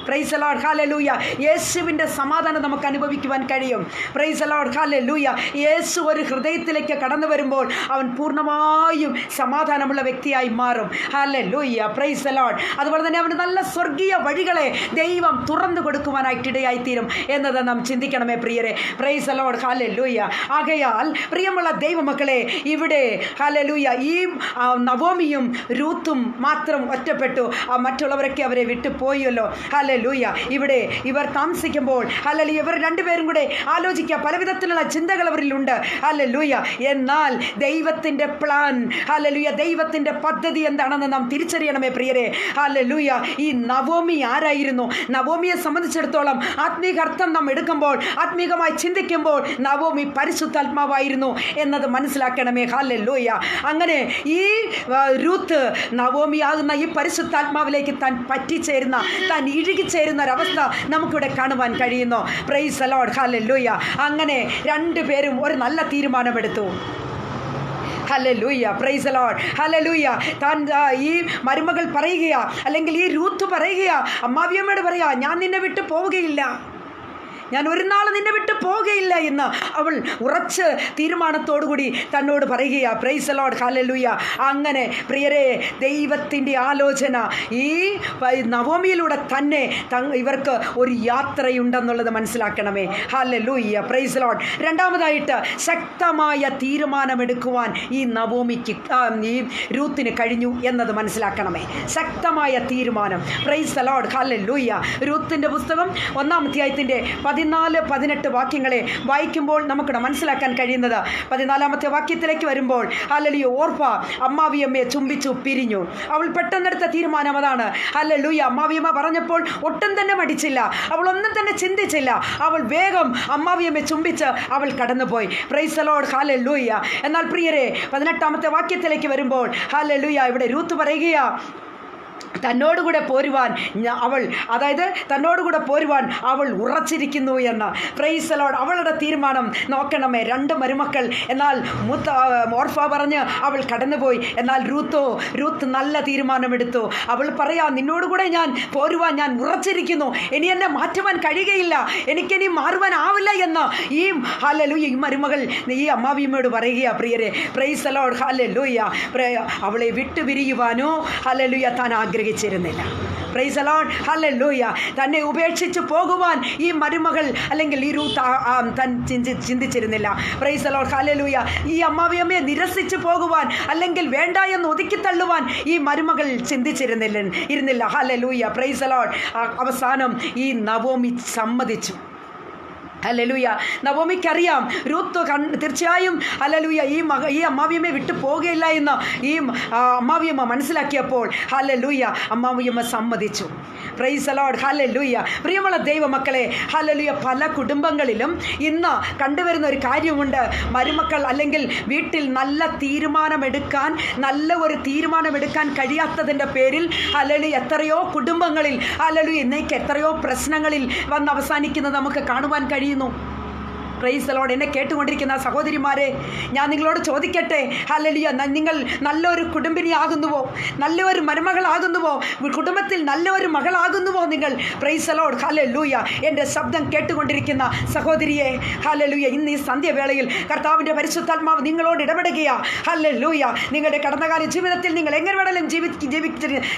Price the Lord. ഹല്ലേലൂയ. യേശുവിൻ്റെ സമാധാനം നമുക്ക് അനുഭവിക്കുവാൻ കഴിയും. Price the Lord. ഹല്ലേലൂയ. യേശു ഒരു ഹൃദയത്തിലേക്ക് കടന്നു വരുമ്പോൾ അവൻ പൂർണ്ണമായും സമാധാനമുള്ള വ്യക്തിയായി മാറും. ഹല്ലേലൂയ. Praise the Lord. അതുപോലെ തന്നെ അവന് നല്ല സ്വർഗീയ വഴികളെ ദൈവം തുറന്നു കൊടുക്കുവാനായിട്ടിടയായിത്തീരും എന്നത് നാം ചിന്തിക്കണമേ പ്രിയരെ. Price the Lord. ഹല്ലേലൂയ. ആകയാൽ പ്രിയമുള്ള ദൈവമക്കളെ, ഇവിടെ ഹല്ലേലൂയ ഈ നവോമിയും രൂത്തും മാത്രം ഒറ്റപ്പെട്ടു. മറ്റുള്ളവരൊക്കെ അവരെ വിട്ടു പോയല്ലോ. ഹല്ലേലൂയ. ഇവിടെ ഇവർ താമസിക്കുമ്പോൾ ഹല്ലേലൂയ ഇവർ രണ്ടുപേരും കൂടെ ആലോചിക്കുക, പലവിധത്തിലുള്ള ചിന്തകൾ അവരിലുണ്ട്. ഹല്ലേലൂയ. എന്നാൽ ദൈവത്തിൻ്റെ പ്ലാൻ, ഹല്ലേലൂയ ദൈവത്തിൻ്റെ പദ്ധതി എന്താണെന്ന് നാം തിരിച്ചറിയണമേ പ്രിയരെ. ഹല്ലേലൂയ. ഈ നവോമി ആരായിരുന്നു? നവോമിയെ സംബന്ധിച്ചിടത്തോളം ആത്മീക അർത്ഥം നാം എടുക്കുമ്പോൾ, ആത്മീകമായി ചിന്തിക്കുമ്പോൾ നവോമി പരിശുദ്ധാത്മാവായിരുന്നു എന്നത് മനസ്സിലാക്കണമേ. ഹല്ലേലൂയ. അങ്ങനെ ഈ രൂത്ത് നവോമിയാകുന്ന ഈ പരിശുദ്ധാത്മാവിലേക്ക് താൻ പറ്റിച്ചേരുന്ന, താൻ ഇഴുകിച്ചേരുന്ന ഒരവസ്ഥ നമുക്കിവിടെ കാണുവാൻ കഴിയുന്നു. Praise the Lord. ഹല്ലേലൂയ. അങ്ങനെ രണ്ടുപേരും ഒരു നല്ല തീരുമാനമെടുത്തു. Hallelujah. Praise the Lord. Hallelujah. താൻ ഈ മരുമകൾ പറയുകയാ, അല്ലെങ്കിൽ ഈ രൂത്ത് പറയുകയാ, അമ്മാവിയമ്മയോട് പറയാ, ഞാൻ നിന്നെ വിട്ടു പോവുകയില്ല, ഞാൻ ഒരു നാൾ നിന്നെ വിട്ട് പോകുകയില്ല എന്ന് അവൾ ഉറച്ച് തീരുമാനത്തോടുകൂടി തന്നോട് പറയുക. Price the Lord. ഹല്ലേലൂയ. അങ്ങനെ പ്രിയരെ, ദൈവത്തിൻ്റെ ആലോചന ഈ നവോമിയിലൂടെ തന്നെ ഇവർക്ക് ഒരു യാത്രയുണ്ടെന്നുള്ളത് മനസ്സിലാക്കണമേ. ഹല്ലേലൂയ. Praise the Lord. രണ്ടാമതായിട്ട് ശക്തമായ തീരുമാനമെടുക്കുവാൻ ഈ നവോമിക്ക്, ഈ രൂത്തിന് കഴിഞ്ഞു എന്നത് മനസ്സിലാക്കണമേ. ശക്തമായ തീരുമാനം. Price the Lord. ഹല്ലേലൂയ. രൂത്തിൻ്റെ പുസ്തകം 1-ാം അധ്യായത്തിൻ്റെ 14-18 വാക്യങ്ങളെ വായിക്കുമ്പോൾ നമുക്ക് മനസ്സിലാക്കാൻ കഴിയുന്നത്, 14-ാമത്തെ വാക്യത്തിലേക്ക് വരുമ്പോൾ ഹല്ലേലൂയ ഓർഫ അമ്മാവിയമ്മയെ ചുംബിച്ചു പിരിഞ്ഞു. അവൾ പെട്ടെന്നെടുത്ത തീരുമാനം അതാണ്. ഹല്ലേലൂയ. അമ്മാവിയമ്മ പറഞ്ഞപ്പോൾ ഒട്ടും തന്നെ മടിച്ചില്ല, അവൾ ഒന്നും തന്നെ ചിന്തിച്ചില്ല. അവൾ വേഗം അമ്മാവിയമ്മയെ ചുംബിച്ച് അവൾ കടന്നുപോയി. Price the Lord. ഹല്ലേലൂയ. എന്നാൽ പ്രിയരെ, 18-ാമത്തെ വാക്യത്തിലേക്ക് വരുമ്പോൾ ഹല്ലേലൂയ ഇവിടെ രൂത്ത് പറയുകയാ, തന്നോടുകൂടെ പോരുവാൻ അവൾ, അതായത് തന്നോടുകൂടെ പോരുവാൻ അവൾ ഉറച്ചിരിക്കുന്നു എന്ന്. Price the Lord. അവളുടെ തീരുമാനം നോക്കണമേ. 2 മരുമക്കൾ, എന്നാൽ മൂത്ത ഓർഫ പറഞ്ഞ് അവൾ കടന്നുപോയി. എന്നാൽ രൂത്ത് നല്ല തീരുമാനമെടുത്തു. അവൾ പറയാ, നിന്നോടുകൂടെ ഞാൻ പോരുവാൻ ഞാൻ ഉറച്ചിരിക്കുന്നു, ഇനി എന്നെ മാറ്റുവാൻ കഴിയുകയില്ല, എനിക്കിനി മാറുവാനാവില്ല എന്ന് ഈ ഹല്ലേലൂയ ഈ മരുമകൾ ഈ അമ്മാവിയമ്മയോട് പറയുക. പ്രിയരെ, പ്രൈസ് ദി ലോർഡ്. ഹല്ലേലൂയ. അവളെ വിട്ടുപിരിയുവാനോ ഹല്ലേലൂയ താൻ ആഗ്രഹിച്ചിരുന്നില്ല. Praise the Lord. ഹല്ലേലൂയ. തന്നെ ഉപേക്ഷിച്ച് പോകുവാൻ ഈ മരുമകൾ അല്ലെങ്കിൽ ഈ രൂത്ത് താൻ ചിന്തിച്ചിരുന്നില്ല. Praise the Lord. ഹല്ലേലൂയ. ഈ അമ്മാവിയമ്മയെ നിരസിച്ച് പോകുവാൻ അല്ലെങ്കിൽ വേണ്ട എന്ന് ഒതുക്കി തള്ളുവാൻ ഈ മരുമകൾ ചിന്തിച്ചിരുന്നില്ല. ഹല്ലേലൂയ. Praise the Lord. അവസാനം ഈ നവോമി സമ്മതിച്ചു. ഹല്ലേലൂയ. നവോമിക്കറിയാം രൂത്ത് തീർച്ചയായും ഹല്ലേലൂയ ഈ അമ്മാവിയമ്മയെ വിട്ടു പോകുകയില്ല എന്ന് ഈ അമ്മാവിയമ്മ മനസ്സിലാക്കിയപ്പോൾ ഹല്ലേലൂയ അമ്മാവിയമ്മ സമ്മതിച്ചു. Price the Lord. ഹല്ലേലൂയ. പ്രിയമുള്ള ദൈവമക്കളെ, ഹല്ലേലൂയ പല കുടുംബങ്ങളിലും ഇന്ന് കണ്ടുവരുന്ന ഒരു കാര്യമുണ്ട്. മരുമക്കൾ അല്ലെങ്കിൽ വീട്ടിൽ നല്ല ഒരു തീരുമാനമെടുക്കാൻ കഴിയാത്തതിൻ്റെ പേരിൽ ഹല്ലേലൂയ എത്രയോ കുടുംബങ്ങളിൽ ഹല്ലേലൂയ ഇന്നേക്ക് എത്രയോ പ്രശ്നങ്ങളിൽ വന്ന് അവസാനിക്കുന്നത് നമുക്ക് കാണുവാൻ കഴിയുന്നു. Praise the Lord. എന്നെ കേട്ടുകൊണ്ടിരിക്കുന്ന സഹോദരിമാരെ, ഞാൻ നിങ്ങളോട് ചോദിക്കട്ടെ, ഹല്ലേലൂയ, നിങ്ങൾ നല്ലൊരു കുടുംബിനിയാകുന്നുവോ? നല്ലൊരു മരുമകളാകുന്നുവോ? കുടുംബത്തിൽ നല്ലൊരു മകളാകുന്നുവോ നിങ്ങൾ? Price the Lord. ഹല്ലേലൂയ. എൻ്റെ ശബ്ദം കേട്ടുകൊണ്ടിരിക്കുന്ന സഹോദരിയെ, ഹല്ലേലൂയ, ഇന്ന് ഈ സന്ധ്യവേളയിൽ കർത്താവിൻ്റെ പരിശുദ്ധാത്മാവ് നിങ്ങളോട് ഇടപെടുകയാ. ഹല്ലേലൂയ. നിങ്ങളുടെ കടന്നകാല ജീവിതത്തിൽ നിങ്ങൾ എങ്ങനെ വേണമെങ്കിലും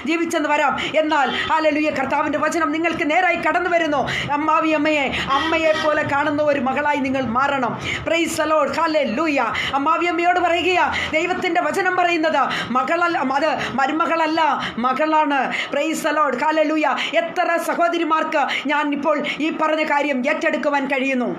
ജീവിച്ചെന്ന് വരാം. എന്നാൽ ഹല്ലേലൂയ, കർത്താവിൻ്റെ വചനം നിങ്ങൾക്ക് നേരായി കടന്നു വരുന്നു. അമ്മാവി അമ്മയെ പോലെ കാണുന്ന ഒരു മകളായി നിങ്ങൾ മാറണം. Price the Lord. ഹല്ലേലൂയ. അമ്മാവി അമ്മയോട് പറയുകയാ, ദൈവത്തിൻ്റെ വചനം പറയുന്നത് മകളല്ല, അത് മരുമകളല്ല, മകളാണ്. Price the Lord. ഹല്ലേലൂയ. എത്ര സഹോദരിമാർക്ക് ഞാൻ ഇപ്പോൾ ഈ പറഞ്ഞ കാര്യം ഏറ്റെടുക്കുവാൻ കഴിയുന്നു?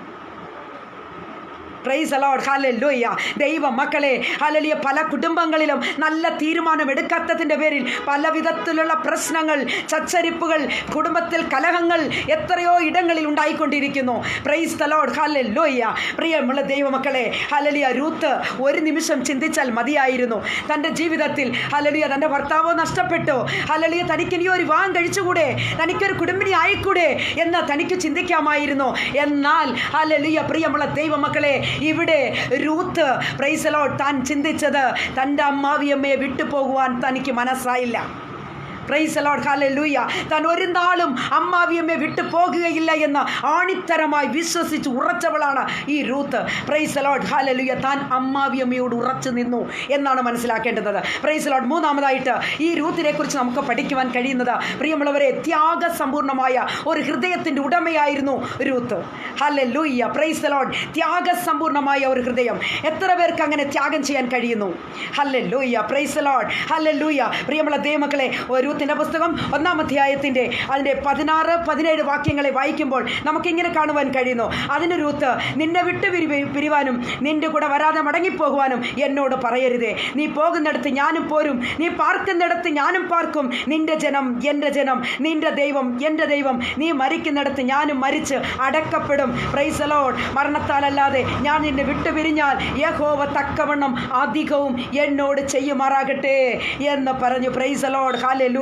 Praise the Lord. ഹല്ലേലൂയ. ദൈവ മക്കളെ, ഹല്ലേലൂയ, പല കുടുംബങ്ങളിലും നല്ല തീരുമാനം എടുക്കാത്തതിൻ്റെ പേരിൽ പല വിധത്തിലുള്ള പ്രശ്നങ്ങൾ, ചച്ചരിപ്പുകൾ, കുടുംബത്തിൽ കലഹങ്ങൾ എത്രയോ ഇടങ്ങളിൽ ഉണ്ടായിക്കൊണ്ടിരിക്കുന്നു. Praise the Lord. ഹല്ലേലൂയ. പ്രിയമുള്ള ദൈവമക്കളെ, ഹല്ലേലൂയ, രൂത്ത് ഒരു നിമിഷം ചിന്തിച്ചാൽ മതിയായിരുന്നു. തൻ്റെ ജീവിതത്തിൽ ഹല്ലേലൂയ, തൻ്റെ ഭർത്താവോ നഷ്ടപ്പെട്ടു, ഹല്ലേലൂയ, തനിക്ക് ഇനി ഒരു വിവാഹം കഴിച്ചുകൂടെ, തനിക്കൊരു കുടുംബിനി ആയിക്കൂടെ എന്ന് തനിക്ക് ചിന്തിക്കാമായിരുന്നു. എന്നാൽ ഹല്ലേലൂയ, പ്രിയമുള്ള ദൈവമക്കളെ, ഇവിടെ രൂത്ത്, പ്രൈസ് ദി ലോർഡ്, താൻ ചിന്തിച്ചത് തൻ്റെ അമ്മാവിയമ്മയെ വിട്ടുപോകുവാൻ തനിക്ക് മനസ്സായില്ല. Praise the Lord. ഹല്ലേലൂയ. താൻ ഒരു നാളും അമ്മാവിയമ്മയെ വിട്ടു പോകുകയില്ല എന്ന് ആണിത്തരമായി വിശ്വസിച്ച് ഉറച്ചവളാണ് ഈ Ruth. Praise the Lord. Hallelujah. താൻ അമ്മാവിയമ്മയോട് ഉറച്ചു നിന്നു എന്നാണ് മനസ്സിലാക്കേണ്ടത്. Price the Lord. മൂന്നാമതായിട്ട് ഈ രൂത്തിനെ കുറിച്ച് നമുക്ക് പഠിക്കുവാൻ കഴിയുന്നത്, പ്രിയമുള്ളവരെ, ത്യാഗസമ്പൂർണമായ ഒരു ഹൃദയത്തിൻ്റെ ഉടമയായിരുന്നു Ruth. Hallelujah. Praise the Lord. ത്യാഗസമ്പൂർണമായ ഒരു ഹൃദയം. എത്ര പേർക്ക് അങ്ങനെ ത്യാഗം ചെയ്യാൻ കഴിയുന്നു? Hallelujah. Praise the Lord. Hallelujah. പ്രിയമുള്ള ദൈവമക്കളെ, രൂത്തിന്റെ പുസ്തകം 1-ാം അധ്യായത്തിൻ്റെ അതിൻ്റെ 16-17 വാക്യങ്ങളെ വായിക്കുമ്പോൾ നമുക്കിങ്ങനെ കാണുവാൻ കഴിയുന്നു. അതിന് രൂത്ത്, നിന്നെ വിട്ട് പിരിവാനും നിന്റെ കൂടെ വരാതെ മടങ്ങിപ്പോകുവാനും എന്നോട് പറയരുതേ. നീ പോകുന്നിടത്ത് ഞാനും പോരും, നീ പാർക്കുന്നിടത്ത് ഞാനും പാർക്കും. നിന്റെ ജനം എൻ്റെ ജനം, നിന്റെ ദൈവം എൻ്റെ ദൈവം. നീ മരിക്കുന്നിടത്ത് ഞാനും മരിച്ച് അടക്കപ്പെടും. Praise the Lord. മരണത്താലല്ലാതെ ഞാൻ നിന്നെ വിട്ടുപിരിഞ്ഞാൽ യഹോവ തക്കവണ്ണം അധികവും എന്നോട് ചെയ്യുമാറാകട്ടെ എന്ന് പറഞ്ഞു. Price the Lord. ഹല്ലേലൂയ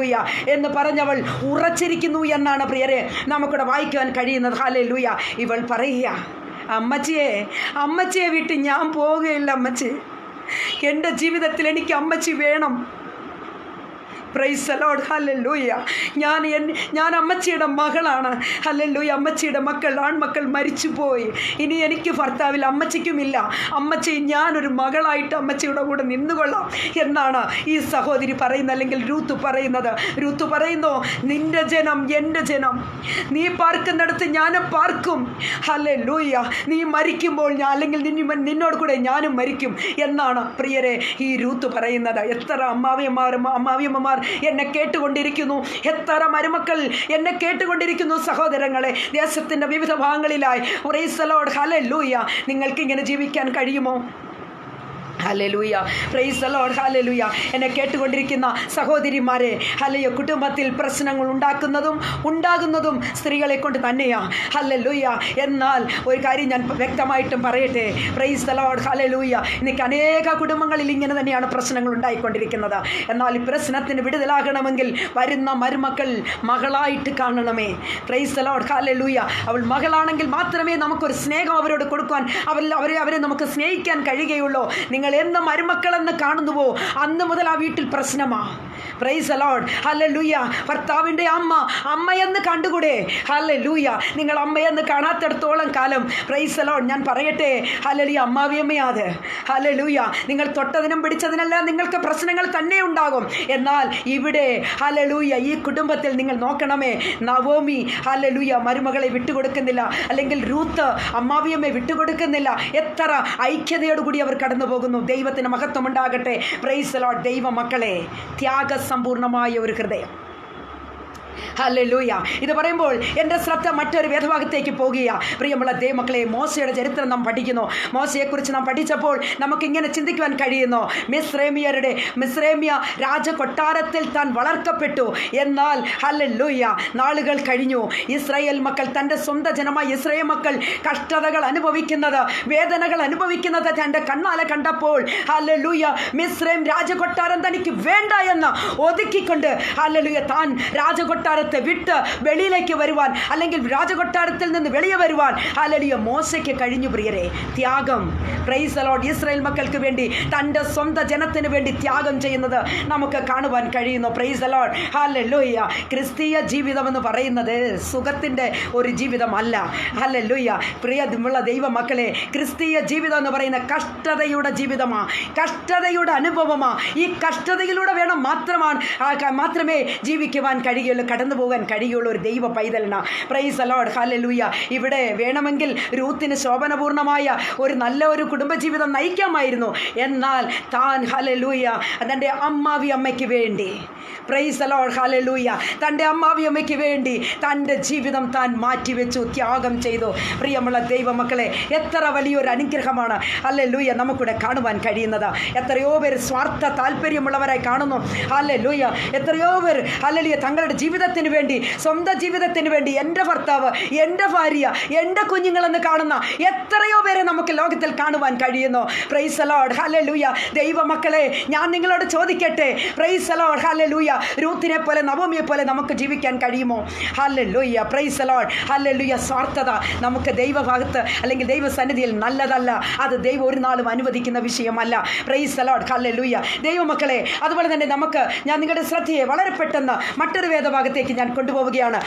എന്ന് പറഞ്ഞവൾ ഉറച്ചിരിക്കുന്നു എന്നാണ് പ്രിയരെ നമുക്കിവിടെ വായിക്കാൻ കഴിയുന്നത്. ഹല്ലേലൂയ. ഇവൾ പറയുക, അമ്മച്ചിയെ വിട്ട് ഞാൻ പോവുകയില്ല. അമ്മച്ചി, എൻ്റെ ജീവിതത്തിൽ എനിക്ക് അമ്മച്ചി വേണം. Price the Lord. ഹല്ലേലൂയ. ഞാൻ അമ്മച്ചിയുടെ മകളാണ്. ഹല്ലേലൂയ. അമ്മച്ചിയുടെ ആൺമക്കൾ മരിച്ചുപോയി. ഇനി എനിക്ക് ഭർത്താവിൽ, അമ്മച്ചിക്കുമില്ല. അമ്മച്ചി, ഞാനൊരു മകളായിട്ട് അമ്മച്ചിയുടെ കൂടെ നിന്നുകൊള്ളാം എന്നാണ് ഈ സഹോദരി പറയുന്നത്, അല്ലെങ്കിൽ രൂത്ത് പറയുന്നത്. രൂത്ത് പറയുന്നു, നിന്റെ ജനം എൻ്റെ ജനം, നീ പാർക്കുന്നിടത്ത് ഞാനും പാർക്കും. ഹല്ലേലൂയ. നീ മരിക്കുമ്പോൾ അല്ലെങ്കിൽ നിന്നോട് കൂടെ ഞാനും മരിക്കും എന്നാണ് പ്രിയരെ ഈ രൂത്ത് പറയുന്നത്. എത്ര അമ്മാവിയമ്മമാർ എന്നെ കേട്ടുകൊണ്ടിരിക്കുന്നു, എത്ര മരുമക്കൾ എന്നെ കേട്ടുകൊണ്ടിരിക്കുന്നു. സഹോദരങ്ങളെ, ദേശത്തിൻ്റെ വിവിധ ഭാഗങ്ങളിലായി, പ്രൈസ് ദി ലോർഡ്. ഹല്ലേലൂയ. നിങ്ങൾക്കിങ്ങനെ ജീവിക്കാൻ കഴിയുമോ? Hallelujah. Praise the Lord. Hallelujah. എന്നെ കേട്ടുകൊണ്ടിരിക്കുന്ന സഹോദരിമാരെ, ഹല്ലേലൂയ, കുടുംബത്തിൽ പ്രശ്നങ്ങൾ ഉണ്ടാകുന്നതും സ്ത്രീകളെ കൊണ്ട് തന്നെയാണ്. ഹല്ലേലൂയ. എന്നാൽ ഒരു കാര്യം ഞാൻ വ്യക്തമായിട്ടും പറയട്ടെ. Price the Lord. ഹല്ലേലൂയ. ഇന്നേക്ക് അനേക കുടുംബങ്ങളിൽ ഇങ്ങനെ തന്നെയാണ് പ്രശ്നങ്ങൾ ഉണ്ടായിക്കൊണ്ടിരിക്കുന്നത്. എന്നാൽ ഈ പ്രശ്നത്തിന് വിടുതലാകണമെങ്കിൽ വരുന്ന മരുമക്കൾ മകളായിട്ട് കാണണമേ. Praise the Lord. ഹല്ലേലൂയ. അവൾ മകളാണെങ്കിൽ മാത്രമേ നമുക്കൊരു സ്നേഹം അവരോട് കൊടുക്കാൻ, അവരെ നമുക്ക് സ്നേഹിക്കാൻ കഴിയുകയുള്ളൂ. നിങ്ങൾ എന്ന് മരുമക്കളെന്ന് കാണുന്നുവോ അന്ന് മുതൽ ആ വീട്ടിൽ പ്രശ്നമാണ്. Price the Lord. ഹല്ലേലൂയ. ഭർത്താവിൻ്റെ അമ്മയെന്ന് കണ്ടുകൂടെ? ഹല്ലേലൂയ. നിങ്ങൾ അമ്മയെന്ന് കാണാത്തിടത്തോളം കാലം, പ്രൈസ് ദി ലോർഡ്, ഞാൻ പറയട്ടെ, ഹല്ലേലൂയ, അമ്മാവിയമ്മയാത്. ഹല്ലേലൂയ. നിങ്ങൾ തൊട്ടതിനും പിടിച്ചതിനെല്ലാം നിങ്ങൾക്ക് പ്രശ്നങ്ങൾ തന്നെ ഉണ്ടാകും. എന്നാൽ ഇവിടെ ഹല്ലേലൂയ, ഈ കുടുംബത്തിൽ നിങ്ങൾ നോക്കണമേ, നവോമി ഹല്ലേലൂയ മരുമകളെ വിട്ടുകൊടുക്കുന്നില്ല, അല്ലെങ്കിൽ രൂത്ത് അമ്മാവിയമ്മയെ വിട്ടുകൊടുക്കുന്നില്ല. എത്ര ഐക്യതയോടുകൂടി അവർ കടന്നു പോകുന്നു. ദൈവത്തിന് മഹത്വം ഉണ്ടാകട്ടെ. Price the Lord. ദൈവ മക്കളെ, ത്യാഗസമ്പൂർണമായ ഒരു ഹൃദയം. ഹല്ലേലൂയ. ഇത് പറയുമ്പോൾ എൻ്റെ ശ്രദ്ധ മറ്റൊരു വേദഭാഗത്തേക്ക് പോകുകയാണ്. പ്രിയമുള്ള ദൈവമക്കളെ, മോശയുടെ ചരിത്രം നാം പഠിക്കുന്നു. മോശയെക്കുറിച്ച് നാം പഠിച്ചപ്പോൾ നമുക്കിങ്ങനെ ചിന്തിക്കുവാൻ കഴിയുന്നു. മിസ്രൈമ്യ രാജകൊട്ടാരത്തിൽ താൻ വളർത്തപ്പെട്ടു. എന്നാൽ ഹല്ലേലൂയ, നാളുകൾ കഴിഞ്ഞു. ഇസ്രായേൽ മക്കൾ, തൻ്റെ സ്വന്തം ജനമായ ഇസ്രായേൽ മക്കൾ കഷ്ടതകൾ അനുഭവിക്കുന്നത്, വേദനകൾ അനുഭവിക്കുന്നത് തൻ്റെ കണ്ണാലെ കണ്ടപ്പോൾ ഹല്ലേലൂയ, മിസ്രൈം രാജകൊട്ടാരം തനിക്ക് വേണ്ട എന്ന് ഒതുക്കിക്കൊണ്ട് ഹല്ലേലൂയ, താൻ രാജകൊട്ടാരം രാജകൊട്ടാരത്തെ വിട്ട് വെളിയിലേക്ക് വരുവാൻ, അല്ലെങ്കിൽ രാജകൊട്ടാരത്തിൽ നിന്ന് വെളിയെ വരുവാൻ ഹല്ലേലൂയ മോശയ്ക്ക് കഴിഞ്ഞു പ്രിയരെ. ത്യാഗം, പ്രൈസ് ദി ലോർഡ്. ഇസ്രായേൽ മക്കൾക്ക് വേണ്ടി തൻ്റെ സ്വന്തം ജനത്തിന് വേണ്ടി ത്യാഗം ചെയ്യുന്നത് നമുക്ക് കാണുവാൻ കഴിയുന്നു. Praise the Lord. ഹല്ലേലൂയ. ക്രിസ്തീയ ജീവിതം എന്ന് പറയുന്നത് സുഖത്തിൻ്റെ ഒരു ജീവിതമല്ല. ഹല്ലേലൂയ. പ്രിയമുള്ള ദൈവമക്കളെ, ക്രിസ്തീയ ജീവിതം എന്ന് പറയുന്ന കഷ്ടതയുടെ ജീവിതമാണ്, കഷ്ടതയുടെ അനുഭവമാണ്. ഈ കഷ്ടതയിലൂടെ വേണം മാത്രമേ ജീവിക്കുവാൻ കഴിയുള്ളൂ, കടന്നു പോകാൻ കഴിയുള്ളൂ ഒരു ദൈവ പൈതലിന്. Praise the Lord. ഹല്ലേലൂയ. ഇവിടെ വേണമെങ്കിൽ രൂത്തിന് ശോഭനപൂർണ്ണമായ ഒരു നല്ല ഒരു കുടുംബജീവിതം നയിക്കാമായിരുന്നു. എന്നാൽ താൻ ഹല്ലേലൂയ തൻ്റെ അമ്മയ്ക്ക് വേണ്ടി, പ്രൈസ് ദി ലോർഡ്, ഹല്ലേലൂയ, തൻ്റെ അമ്മയ്ക്ക് വേണ്ടി തൻ്റെ ജീവിതം താൻ മാറ്റിവെച്ചു, ത്യാഗം ചെയ്തു. പ്രിയമുള്ള ദൈവമക്കളെ, എത്ര വലിയൊരു അനുഗ്രഹമാണ് ഹല്ലേലൂയ നമുക്കിവിടെ കാണുവാൻ കഴിയുന്നത്. എത്രയോ പേർ സ്വാർത്ഥ താല്പര്യമുള്ളവരായി കാണുന്നു. ഹല്ലേലൂയ. എത്രയോ പേർ ഹല്ലേലൂയ തങ്ങളുടെ ജീവിതത്തിന് വേണ്ടി, സ്വന്തം ജീവിതത്തിന് വേണ്ടി, എൻ്റെ ഭർത്താവ്, എൻ്റെ ഭാര്യ, എൻ്റെ കുഞ്ഞുങ്ങളെന്ന് കാണുന്ന എത്രയോ പേരെ നമുക്ക് ലോകത്തിൽ കാണുവാൻ കഴിയുന്നു. Praise the Lord. ഹല്ലേലൂയ. ദൈവമക്കളെ, ഞാൻ നിങ്ങളോട് ചോദിക്കട്ടെ, പ്രൈസ് ദി ലോർഡ്. ഹല്ലേലൂയ. രൂത്തിനെ പോലെ, നവോമിയെ പോലെ നമുക്ക് ജീവിക്കാൻ കഴിയുമോ? Hallelujah. Praise the Lord. Hallelujah. സ്വാർത്ഥത നമുക്ക് ദൈവഭാഗത്ത് അല്ലെങ്കിൽ ദൈവസന്നിധിയിൽ നല്ലതല്ല. അത് ദൈവം ഒരു നാളും അനുവദിക്കുന്ന വിഷയമല്ല. Price the Lord. ഹല്ലേലൂയ. ദൈവമക്കളെ, അതുപോലെ തന്നെ ഞാൻ നിങ്ങളുടെ ശ്രദ്ധയെ വളരെ പെട്ടെന്ന് മറ്റൊരു വേദഭാഗത്തേക്ക് ഞാൻ കൊണ്ടുപോവുകയാണ്.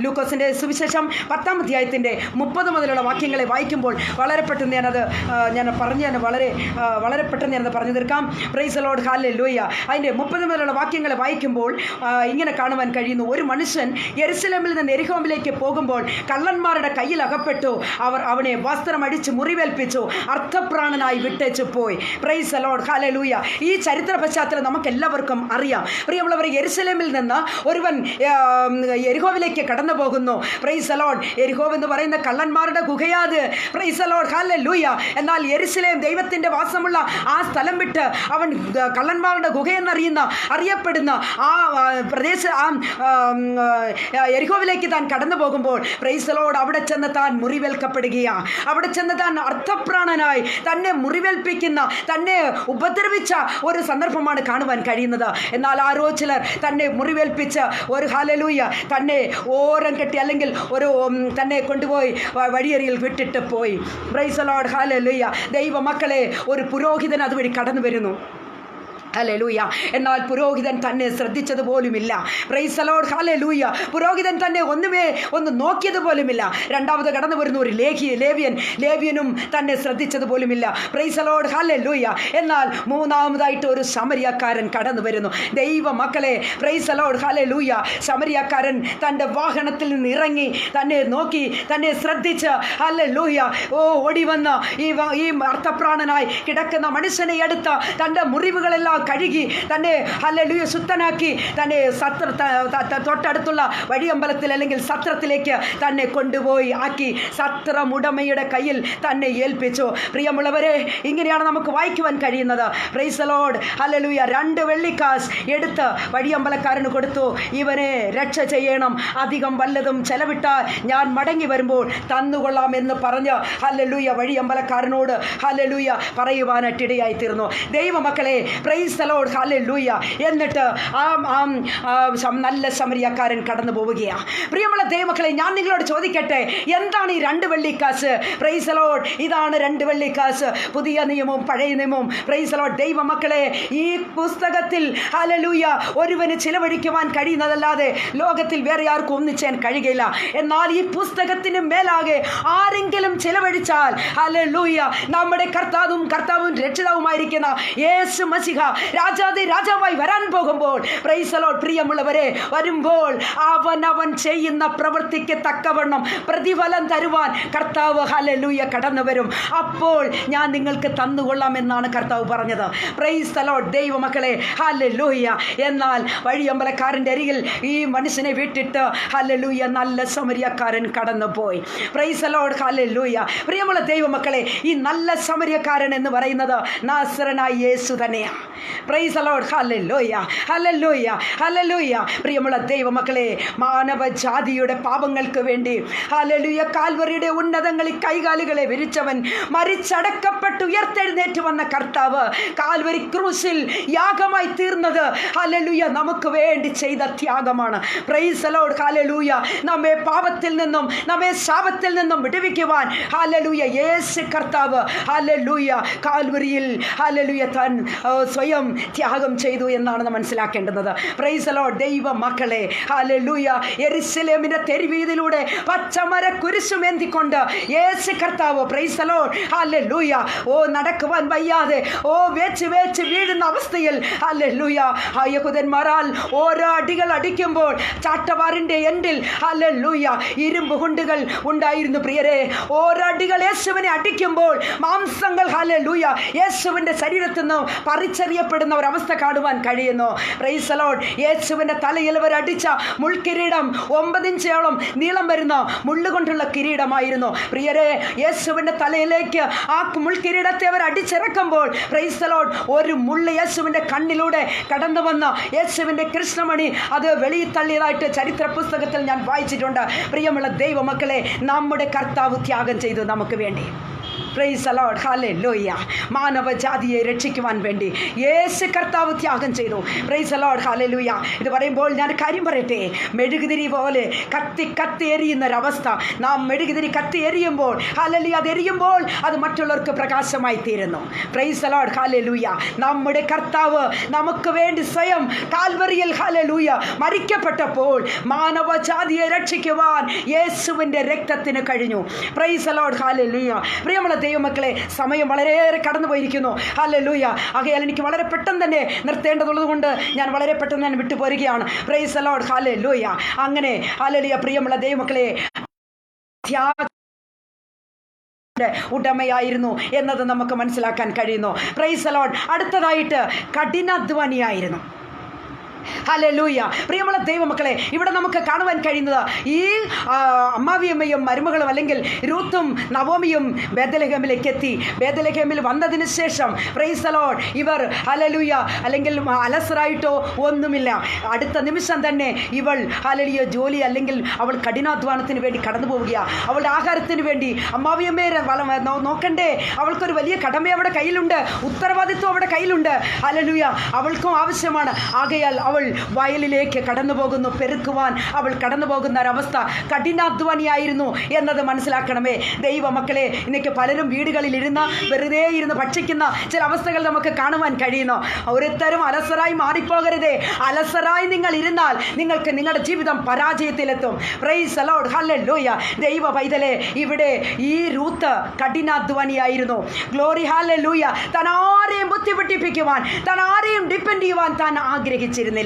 ലൂക്കോസിൻ്റെ സുവിശേഷം 10-ാം അധ്യായത്തിൻ്റെ 30 മുതലുള്ള വാക്യങ്ങളെ വായിക്കുമ്പോൾ വളരെ പെട്ടെന്ന് വളരെ പെട്ടെന്ന് ഞാനത് പറഞ്ഞു തീർക്കാം. Price the Lord. ഹല്ലേലൂയ. അതിൻ്റെ 30 മുതലുള്ള വാക്യങ്ങളെ വായിക്കുമ്പോൾ ഇങ്ങനെ കാണുവാൻ കഴിയുന്നു. ഒരു മനുഷ്യൻ യെരുശലേമിൽ നിന്ന് എരിഹോമിലേക്ക് പോകുമ്പോൾ കള്ളന്മാരുടെ കയ്യിൽ അകപ്പെട്ടു. അവർ അവനെ വസ്ത്രമടിച്ച് മുറിവേൽപ്പിച്ചു, അർത്ഥപ്രാണനായി വിട്ടേച്ചു പോയി. Price the Lord. ഹല്ലേലൂയ. ഈ ചരിത്ര പശ്ചാത്തലം നമുക്ക് എല്ലാവർക്കും അറിയാം. പ്രിയമുള്ളവർ, യെരുശലേമിൽ നിന്ന് ഒരുവൻ എരിഹോവിലേക്ക് കടന്നു പോകുന്നു. Price the Lord. എരിഹോ എന്ന് പറയുന്ന കള്ളന്മാരുടെ ഗുഹയാത്. Praise the Lord. ഹല്ലേലൂയ. എന്നാൽ യെരുശലേം ദൈവത്തിൻ്റെ വാസമുള്ള ആ സ്ഥലം വിട്ട് അവൻ കള്ളന്മാരുടെ അറിയപ്പെടുന്ന ആ എരിഹോവിലേക്ക് താൻ കടന്നു പോകുമ്പോൾ പ്രൈസ് ദി ലോർഡ് അവിടെ ചെന്ന് താൻ മുറിവേൽക്കപ്പെടുകയാണ്. അവിടെ ചെന്ന് താൻ അർത്ഥപ്രാണനായി തന്നെ മുറിവേൽപ്പിക്കുന്ന, തന്നെ ഉപദ്രവിച്ച ഒരു സന്ദർഭമാണ് കാണുവാൻ കഴിയുന്നത്. എന്നാൽ ആരോ ചിലർ തന്നെ മുറിവേൽപ്പിച്ച് ഒരു ഹല്ലേലൂയ തന്നെ ഓരം കെട്ടി അല്ലെങ്കിൽ തന്നെ കൊണ്ടുപോയി വഴിയരിയിൽ വിട്ടിട്ട് പോയി. Price the Lord. ഹല്ലേലൂയ. ദൈവമക്കളെ, ഒരു പുരോഹിതൻ അതുവഴി കടന്നു വരുന്നു. ഹല്ലേലൂയ. എന്നാൽ പുരോഹിതൻ തന്നെ ശ്രദ്ധിച്ചത് പോലുമില്ല. Price the Lord. ഹല്ലേലൂയ. പുരോഹിതൻ തന്നെ ഒന്ന് നോക്കിയത് പോലുമില്ല. രണ്ടാമത് കടന്നു വരുന്ന ഒരു ലേവ്യനും തന്നെ ശ്രദ്ധിച്ചത് പോലുമില്ല. Price the Lord. ഹല്ലേലൂയ. എന്നാൽ മൂന്നാമതായിട്ട് ഒരു ശമരിയക്കാരൻ കടന്നു വരുന്നു. ദൈവ മക്കളെ, പ്രൈസ് ദി ലോർഡ്. ഹല്ലേലൂയ. ശമരിയക്കാരൻ തൻ്റെ വാഹനത്തിൽ നിന്ന് ഇറങ്ങി തന്നെ നോക്കി, തന്നെ ശ്രദ്ധിച്ച് ഹല്ലേലൂയ ഓടി വന്ന് ഈ അർത്ഥപ്രാണനായി കിടക്കുന്ന മനുഷ്യനെ എടുത്ത് തൻ്റെ മുറിവുകളെല്ലാം കഴുകി തന്നെ ഹല്ലേലൂയ ശുദ്ധനാക്കി തന്നെ തൊട്ടടുത്തുള്ള വഴിയമ്പലത്തിൽ അല്ലെങ്കിൽ സത്രത്തിലേക്ക് തന്നെ കൊണ്ടുപോയി ആക്കി സത്രമുടമയുടെ കയ്യിൽ തന്നെ ഏൽപ്പിച്ചു. പ്രിയമുള്ളവരെ, ഇങ്ങനെയാണ് നമുക്ക് വായിക്കുവാൻ കഴിയുന്നത്. Price the Lord. ഹല്ലേലൂയ. 2 വെള്ളിക്കാശ് എടുത്ത് വഴിയമ്പലക്കാരന് കൊടുത്തു. ഇവനെ രക്ഷ ചെയ്യണം, അധികം വല്ലതും ചെലവിട്ടാൽ ഞാൻ മടങ്ങി വരുമ്പോൾ തന്നുകൊള്ളാം എന്ന് പറഞ്ഞ് ഹല്ലേലൂയ വഴിയമ്പലക്കാരനോട് ഹല്ലേലൂയ പറയുവാനായിട്ടിടയായി തീർന്നു. ദൈവമക്കളെ, പ്രൈസ് ദി ലോർഡ്. ഹല്ലേലൂയ. എന്നിട്ട് നല്ല ശമരിയക്കാരൻ കടന്നു പോവുകയാണ്. പ്രിയമുള്ള ദൈവമക്കളെ, ഞാൻ നിങ്ങളോട് ചോദിക്കട്ടെ, എന്താണ് ഈ 2 വെള്ളിക്കാശ്? Price the Lord. ഇതാണ് 2 വെള്ളിക്കാശ്. പുതിയ നിയമവും പഴയ നിയമവും. Price the Lord. ദൈവമക്കളെ, ഈ പുസ്തകത്തിൽ ഹല്ലേലൂയ ഒരുവന് ചിലവഴിക്കുവാൻ കഴിയുന്നതല്ലാതെ ലോകത്തിൽ വേറെ ആർക്കും ഒന്നിച്ചാൻ കഴിയുകയില്ല. എന്നാൽ ഈ പുസ്തകത്തിന് മേലാകെ ആരെങ്കിലും ചിലവഴിച്ചാൽ ഹല്ലേലൂയ നമ്മുടെ കർത്താവും രക്ഷിതാവുമായിരിക്കുന്ന യേശു മശിഹ രാജാവായി വരാൻ പോകുമ്പോൾ പ്രൈസ് ദി ലോർഡ്. പ്രിയമുള്ളവരെ, വരുമ്പോൾ അവൻ ചെയ്യുന്ന പ്രവൃത്തിക്ക് തക്കവണ്ണം പ്രതിഫലം തരുവാൻ കർത്താവ് ഹല്ലേലൂയ കടന്നു വരും. അപ്പോൾ ഞാൻ നിങ്ങൾക്ക് തന്നുകൊള്ളാം എന്നാണ് കർത്താവ് പറഞ്ഞത്. Price the Lord. ദൈവമക്കളെ, ഹല്ലേലൂയ. എന്നാൽ വഴിയമ്പലക്കാരൻ്റെ അരികിൽ ഈ മനുഷ്യനെ വിട്ടിട്ട് ഹല്ലേലൂയ നല്ല ശമരിയക്കാരൻ കടന്നു പോയി. Price the Lord. ഹല്ലേലൂയ. പ്രിയമുള്ള ദൈവമക്കളെ, ഈ നല്ല ശമരിയക്കാരൻ എന്ന് പറയുന്നത് നാസറനായ യേശു തന്നെയാണ്. Price the Lord. Hallelujah, hallelujah, hallelujah. പ്രിയമുള്ള ദൈവമക്കളെ, മാനവജാതിയുടെ പാപങ്ങൾക്ക് വേണ്ടി ഹല്ലേലൂയ കാൽവറിയുടെ ഉന്നതങ്ങളിൽ കൈകാലുകളെ വിരിച്ചവൻ, മരിച്ചടക്കപ്പെട്ട് ഉയർത്തെഴുന്നേറ്റ് വന്ന കർത്താവ്, കാൽവരി ക്രൂശിൽ യാഗമായി തീർന്നത് ഹല്ലേലൂയ നമുക്ക് വേണ്ടി ചെയ്ത ത്യാഗമാണ്. Praise the Lord. ഹല്ലേലൂയ. നമ്മെ പാപത്തിൽ നിന്നും നമ്മെ ശാപത്തിൽ നിന്നും വിടുവിക്കുവാൻ ഹല്ലേലൂയ യേശു കർത്താവ് ഹല്ലേലൂയ കാൽവരിയിൽ ഹല്ലേലൂയ താൻ സ്വയം ത്യാഗം ചെയ്തു എന്നാണ് നാം മനസ്സിലാക്കേണ്ടത്. Price the Lord. ദൈവ മക്കളെ, ഹല്ലേലൂയ യെരുശലേമിന്റെ തെരുവീതിയിലൂടെ പച്ചമര കുരിശുമേന്തിക്കൊണ്ട് യേശു കർത്താവ്, പ്രൈസ് ദി ലോർഡ്, ഹല്ലേലൂയ, നടക്കുവാൻ വയ്യാതെ വേച്ച് വീഴുന്ന അവസ്ഥയിൽ ഹല്ലേലൂയ യഹൂദന്മാരാൽ ഓരോ അടികൾ അടിക്കുമ്പോൾ ചാട്ടവാറിന്റെ എൻഡിൽ ഹല്ലേലൂയ ഇരുമ്പ് കുണ്ടുകൾ ഉണ്ടായിരുന്നു. പ്രിയരെ, ഓരോ അടികൾ യേശുവിനെ അടിക്കുമ്പോൾ മാംസങ്ങൾ ഹല്ലേലൂയ യേശുവിന്റെ ശരീരത്തിൽ നിന്ന് പറിച്ചെറിയപ്പെടുന്ന ഒരവസ്ഥ കാണുവാൻ കഴിയുന്നു. Praise the Lord. യേശുവിന്റെ തലയിൽ അവർ അടിച്ച മുൾക്കിരീടം 9 ഇഞ്ചോളം നീളം വരുന്ന മുള്ളുകൊണ്ടുള്ള കിരീടമായിരുന്നു. പ്രിയരെ, യേശുവിന്റെ തലയിലേക്ക് ആ മുൾക്കിരീടത്തെ അവർ അടിച്ചിറക്കുമ്പോൾ പ്രൈസ് ദി ലോർഡ് ഒരു മുള്ള് യേശുവിന്റെ കണ്ണിലൂടെ കടന്നു വന്ന യേശുവിന്റെ കൃഷ്ണമണി അത് വെളിയിൽ തള്ളിയതായിട്ട് ചരിത്ര പുസ്തകത്തിൽ ഞാൻ വായിച്ചിട്ടുണ്ട്. പ്രിയമുള്ള ദൈവമക്കളെ, നമ്മുടെ കർത്താവ് ത്യാഗം ചെയ്തു നമുക്ക് വേണ്ടി. Price the Lord. ഹല്ലേലൂയ. മാനവജാതിയെ രക്ഷിക്കുവാൻ വേണ്ടി യേശു കർത്താവ് ത്യാഗം ചെയ്തു. Price the Lord. ഹല്ലേലൂയ. ഇത് പറയുമ്പോൾ ഞാൻ കാര്യം പറയട്ടെ, മെഴുകുതിരി പോലെ കത്തി എരിയുന്നൊരവസ്ഥ. നാം മെഴുകുതിരി കത്തി എരിയുമ്പോൾ ഹല്ലേലൂയ അത് എരിയുമ്പോൾ അത് മറ്റുള്ളവർക്ക് പ്രകാശമായി തീരുന്നു. Price the Lord. ഹല്ലേലൂയ. നമ്മുടെ കർത്താവ് നമുക്ക് വേണ്ടി സ്വയം കാൽവറിയിൽ ഹല്ലേലൂയ മരിക്കപ്പെട്ടപ്പോൾ മാനവജാതിയെ രക്ഷിക്കുവാൻ യേശുവിൻ്റെ രക്തത്തിന് കഴിഞ്ഞു. Price the Lord. ഹല്ലേലൂയ. പ്രിയമുള്ള ദൈവമക്കളെ, സമയം വളരെയേറെ കടന്നു പോയിരിക്കുന്നു. ഹല്ലേലൂയ. ആകയാൽ എനിക്ക് വളരെ പെട്ടെന്ന് തന്നെ നിർത്തേണ്ടതുള്ളത് കൊണ്ട് ഞാൻ വളരെ പെട്ടെന്ന് ഞാൻ വിട്ടുപോരുകയാണ്. Praise the Lord. ഹല്ലേലൂയ. അങ്ങനെ ഹല്ലേലൂയ പ്രിയമുള്ള ദൈവമക്കളെ, ഉടമയായിരുന്നു എന്നത് നമുക്ക് മനസ്സിലാക്കാൻ കഴിയുന്നു. Praise the Lord. അടുത്തതായിട്ട് കഠിനാധ്വാനിയായിരുന്നു. ഹല്ലേലൂയ. പ്രിയമുള്ള ദൈവമക്കളെ, ഇവിടെ നമുക്ക് കാണുവാൻ കഴിയുന്നത് ഈ അമ്മാവിയമ്മയും മരുമകളും അല്ലെങ്കിൽ രൂത്തും നവോമിയും ബേത്ലഹേമിലേക്ക് എത്തി. ബേത്ലഹേമിൽ വന്നതിന് ശേഷം പ്രൈസ് ദി ലോർഡ് ഇവർ ഹല്ലേലൂയ അല്ലെങ്കിൽ അലസരായിട്ടോ ഒന്നുമില്ല. അടുത്ത നിമിഷം തന്നെ ഇവൾ ഹല്ലേലൂയ ജോലി അല്ലെങ്കിൽ അവൾ കഠിനാധ്വാനത്തിന് വേണ്ടി കടന്നു പോവുകയാണ്. അവളുടെ ആഹാരത്തിന് വേണ്ടി അമ്മാവിയമ്മയെ നോക്കണ്ടേ? അവൾക്കൊരു വലിയ കടമ അവിടെ കയ്യിലുണ്ട്, ഉത്തരവാദിത്വം അവിടെ കയ്യിലുണ്ട്. ഹല്ലേലൂയ. അവൾക്കും ആവശ്യമാണ്. ആകയാൽ അവൾ വയലിലേക്ക് കടന്നു പോകുന്നു. പെരുക്കുവാൻ അവൾ കടന്നു പോകുന്ന ഒരവസ്ഥ. കഠിനാധ്വാനിയായിരുന്നു എന്നത് മനസ്സിലാക്കണമേ ദൈവമക്കളെ. ഇന്നേക്ക് പലരും വീടുകളിൽ വെറുതെ ഇരുന്ന് ഭക്ഷിക്കുന്ന ചില അവസ്ഥകൾ നമുക്ക് കാണുവാൻ കഴിയുന്നു. ഓരോരുത്തരും അലസരായി മാറിപ്പോകരുതേ. അലസരായി നിങ്ങൾ ഇരുന്നാൽ നിങ്ങൾക്ക് നിങ്ങളുടെ ജീവിതം പരാജയത്തിലെത്തും. Praise the Lord. ഹല്ലേലൂയ. ദൈവ പൈതലേ, ഇവിടെ ഈ രൂത്ത് കഠിനാധ്വാനിയായിരുന്നു. ഗ്ലോറി. ഹല്ലേലൂയ. താൻ ആരെയും ബുദ്ധിമുട്ടിപ്പിക്കുവാൻ, താൻ ആരെയും ഡിപ്പെൻഡ് ചെയ്യുവാൻ താൻ ആഗ്രഹിച്ചിരുന്നില്ല.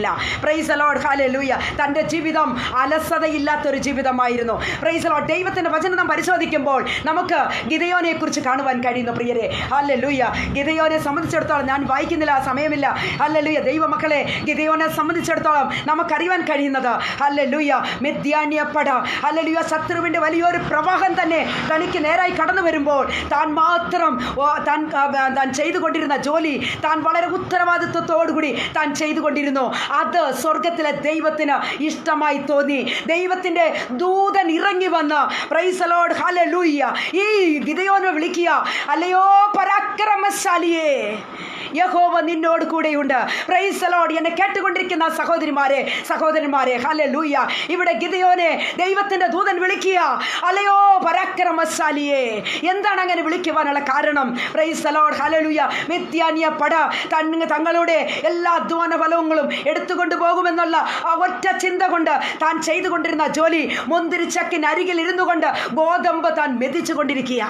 Praise the Lord. ഹല്ലേലൂയ. തൻ്റെ ജീവിതം അലസതയില്ലാത്തൊരു ജീവിതമായിരുന്നു. Praise the Lord. ദൈവത്തിൻ്റെ വചനം നാം പരിശോധിക്കുമ്പോൾ നമുക്ക് ഗിദെയോനെ കുറിച്ച് കാണുവാൻ കഴിയുന്നു. പ്രിയരെ, ഹല്ലേലൂയ. ഗിദെയോനെ സംബന്ധിച്ചിടത്തോളം ഞാൻ വായിക്കുന്നില്ല, സമയമില്ല. ഹല്ലേലൂയ. ദൈവമക്കളെ, ഗിദെയോനെ സംബന്ധിച്ചിടത്തോളം നമുക്കറിയാൻ കഴിയുന്നത് ഹല്ലേലൂയ മിദ്യാന്യ പട ഹല്ലേലൂയ ശത്രുവിൻ്റെ വലിയൊരു പ്രവാഹം തന്നെ തനിക്ക് നേരായി കടന്നു വരുമ്പോൾ താൻ മാത്രം താൻ ചെയ്തുകൊണ്ടിരുന്ന ജോലി താൻ വളരെ ഉത്തരവാദിത്വത്തോടുകൂടി താൻ ചെയ്തുകൊണ്ടിരുന്നു. അത് സ്വർഗത്തിലെ ദൈവത്തിന് ഇഷ്ടമായി തോന്നി. ദൈവത്തിൻ്റെ ദൂതൻ ഇറങ്ങി വന്ന് പ്രൈസ് ദി ലോർഡ്. ഹല്ലേലൂയ. ഈ ഗിദെയോനെ വിളിക്കുക, അല്ലയോ പരാക്രമശാലിയേ, യഹോവ നിന്നോട് കൂടെയുണ്ട്. Price the Lord. എന്നെ കേട്ടുകൊണ്ടിരിക്കുന്ന സഹോദരന്മാരെ ഹല്ലേലൂയ. ഇവിടെ ഗിദെയോനെ ദൈവത്തിൻ്റെ ദൂതൻ വിളിക്കുക, അല്ലയോ പരാക്രമശാലിയെ. എന്താണ് അങ്ങനെ വിളിക്കുവാനുള്ള കാരണം? Price the Lord. ഹല്ലേലൂയ. മിദ്യാന്യ പട തങ്ങളുടെ എല്ലാ അധ്വാന ഫലങ്ങളും എടുത്തുകൊണ്ട് പോകുമെന്നുള്ള ഒറ്റ ചിന്ത കൊണ്ട് താൻ ചെയ്തുകൊണ്ടിരുന്ന ജോലി, മുന്തിരിച്ചക്കിനരികിൽ ഇരുന്നു കൊണ്ട് ഗോതമ്പ് താൻ മെതിച്ചു കൊണ്ടിരിക്കുക.